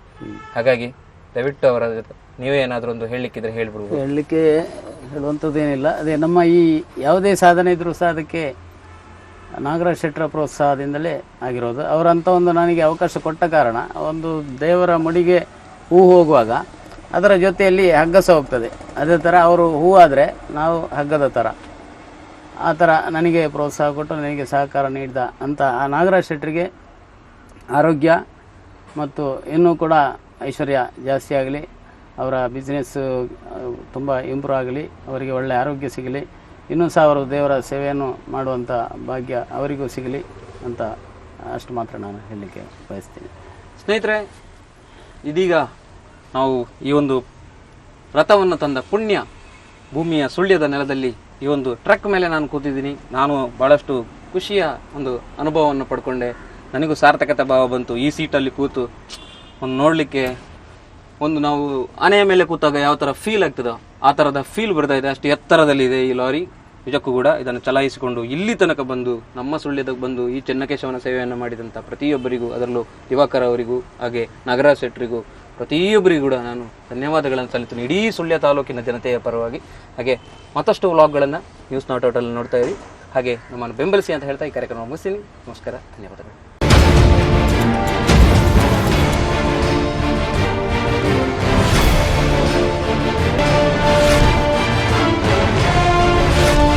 ಹಾಗಾಗಿ ದಯವಿಟ್ಟು ಅವರ ಜೊತೆ ನೀವೇ ಏನಾದರೂ ಒಂದು ಹೇಳಲಿಕ್ಕಿದ್ರೆ ಹೇಳ್ಬಿಡ್ಬೋದು. ಹೇಳುವಂಥದ್ದೇನಿಲ್ಲ, ಅದೇ ನಮ್ಮ ಈ ಯಾವುದೇ ಸಾಧನೆ ಇದ್ರೂ ಸಹ ಅದಕ್ಕೆ ನಾಗರಾಜ್ ಶೆಟ್ಟರ ಪ್ರೋತ್ಸಾಹದಿಂದಲೇ ಆಗಿರೋದು. ಅವರಂಥ ಒಂದು ನನಗೆ ಅವಕಾಶ ಕೊಟ್ಟ ಕಾರಣ, ಒಂದು ದೇವರ ಮುಡಿಗೆ ಹೂ ಹೋಗುವಾಗ ಅದರ ಜೊತೆಯಲ್ಲಿ ಹಗ್ಗ ಸಹ ಹೋಗ್ತದೆ. ಅದೇ ಥರ ಅವರು ಹೂವಾದರೆ ನಾವು ಹಗ್ಗದ ಥರ, ಆ ಥರ ನನಗೆ ಪ್ರೋತ್ಸಾಹ ಕೊಟ್ಟು ನನಗೆ ಸಹಕಾರ ನೀಡಿದ ಅಂತ ಆ ನಾಗರಾಜ್ ಶೆಟ್ಟರಿಗೆ ಆರೋಗ್ಯ ಮತ್ತು ಇನ್ನೂ ಕೂಡ ಐಶ್ವರ್ಯ ಜಾಸ್ತಿ ಆಗಲಿ, ಅವರ ಬಿಸ್ನೆಸ್ ತುಂಬ ಇಂಪ್ರೂವ್ ಆಗಲಿ, ಅವರಿಗೆ ಒಳ್ಳೆಯ ಆರೋಗ್ಯ ಸಿಗಲಿ, ಇನ್ನೂ ಸಹ ಅವರು ದೇವರ ಸೇವೆಯನ್ನು ಮಾಡುವಂಥ ಭಾಗ್ಯ ಅವರಿಗೂ ಸಿಗಲಿ ಅಂತ ಅಷ್ಟು ಮಾತ್ರ ನಾನು ಹೇಳಲಿಕ್ಕೆ ಬಯಸ್ತೀನಿ. ಸ್ನೇಹಿತರೆ, ಇದೀಗ ನಾವು ಈ ಒಂದು ರಥವನ್ನು ತಂದ ಪುಣ್ಯ ಭೂಮಿಯ ಸುಳ್ಯದ ನೆಲದಲ್ಲಿ ಈ ಒಂದು ಟ್ರಕ್ ಮೇಲೆ ನಾನು ಕೂತಿದ್ದೀನಿ. ನಾನು ಭಾಳಷ್ಟು ಖುಷಿಯ ಒಂದು ಅನುಭವವನ್ನು ಪಡ್ಕೊಂಡೆ. ನನಗೂ ಸಾರ್ಥಕತೆ ಭಾವ ಬಂತು. ಈ ಸೀಟಲ್ಲಿ ಕೂತು ಒಂದು ನೋಡಲಿಕ್ಕೆ, ಒಂದು ನಾವು ಆನೆಯ ಮೇಲೆ ಕೂತಾಗ ಯಾವ ಥರ ಫೀಲ್ ಆಗ್ತದೋ ಆ ಥರದ ಫೀಲ್ ಬರ್ತಾ ಇದೆ. ಅಷ್ಟು ಎತ್ತರದಲ್ಲಿದೆ ಈ ಲಾರಿ. ನಿಜಕ್ಕೂ ಕೂಡ ಇದನ್ನು ಚಲಾಯಿಸಿಕೊಂಡು ಇಲ್ಲಿ ತನಕ ಬಂದು ನಮ್ಮ ಸುಳ್ಯದಾಗ ಬಂದು ಈ ಚೆನ್ನಕೇಶವನ ಸೇವೆಯನ್ನು ಮಾಡಿದಂಥ ಪ್ರತಿಯೊಬ್ಬರಿಗೂ, ಅದರಲ್ಲೂ ದಿವಾಕರ್ ಅವರಿಗೂ ಹಾಗೆ ನಾಗರಾಜ್ ಶೆಟ್ಟರಿಗೂ ಪ್ರತಿಯೊಬ್ಬರಿಗೂ ಕೂಡ ನಾನು ಧನ್ಯವಾದಗಳನ್ನು ಸಲ್ಲಿಸ್ತೇನೆ, ಇಡೀ ಸುಳ್ಯ ತಾಲೂಕಿನ ಜನತೆಯ ಪರವಾಗಿ. ಹಾಗೆ ಮತ್ತಷ್ಟು ವ್ಲಾಗ್ಗಳನ್ನು ನ್ಯೂಸ್ ನಾಟ್ ಔಟಲ್ಲಿ ನೋಡ್ತಾ ಇರಿ. ಹಾಗೆ ನಮ್ಮನ್ನು ಬೆಂಬಲಿಸಿ ಅಂತ ಹೇಳ್ತಾ ಈ ಕಾರ್ಯಕ್ರಮ ಮುಗಿಸ್ತೀನಿ. ನಮಸ್ಕಾರ, ಧನ್ಯವಾದಗಳು.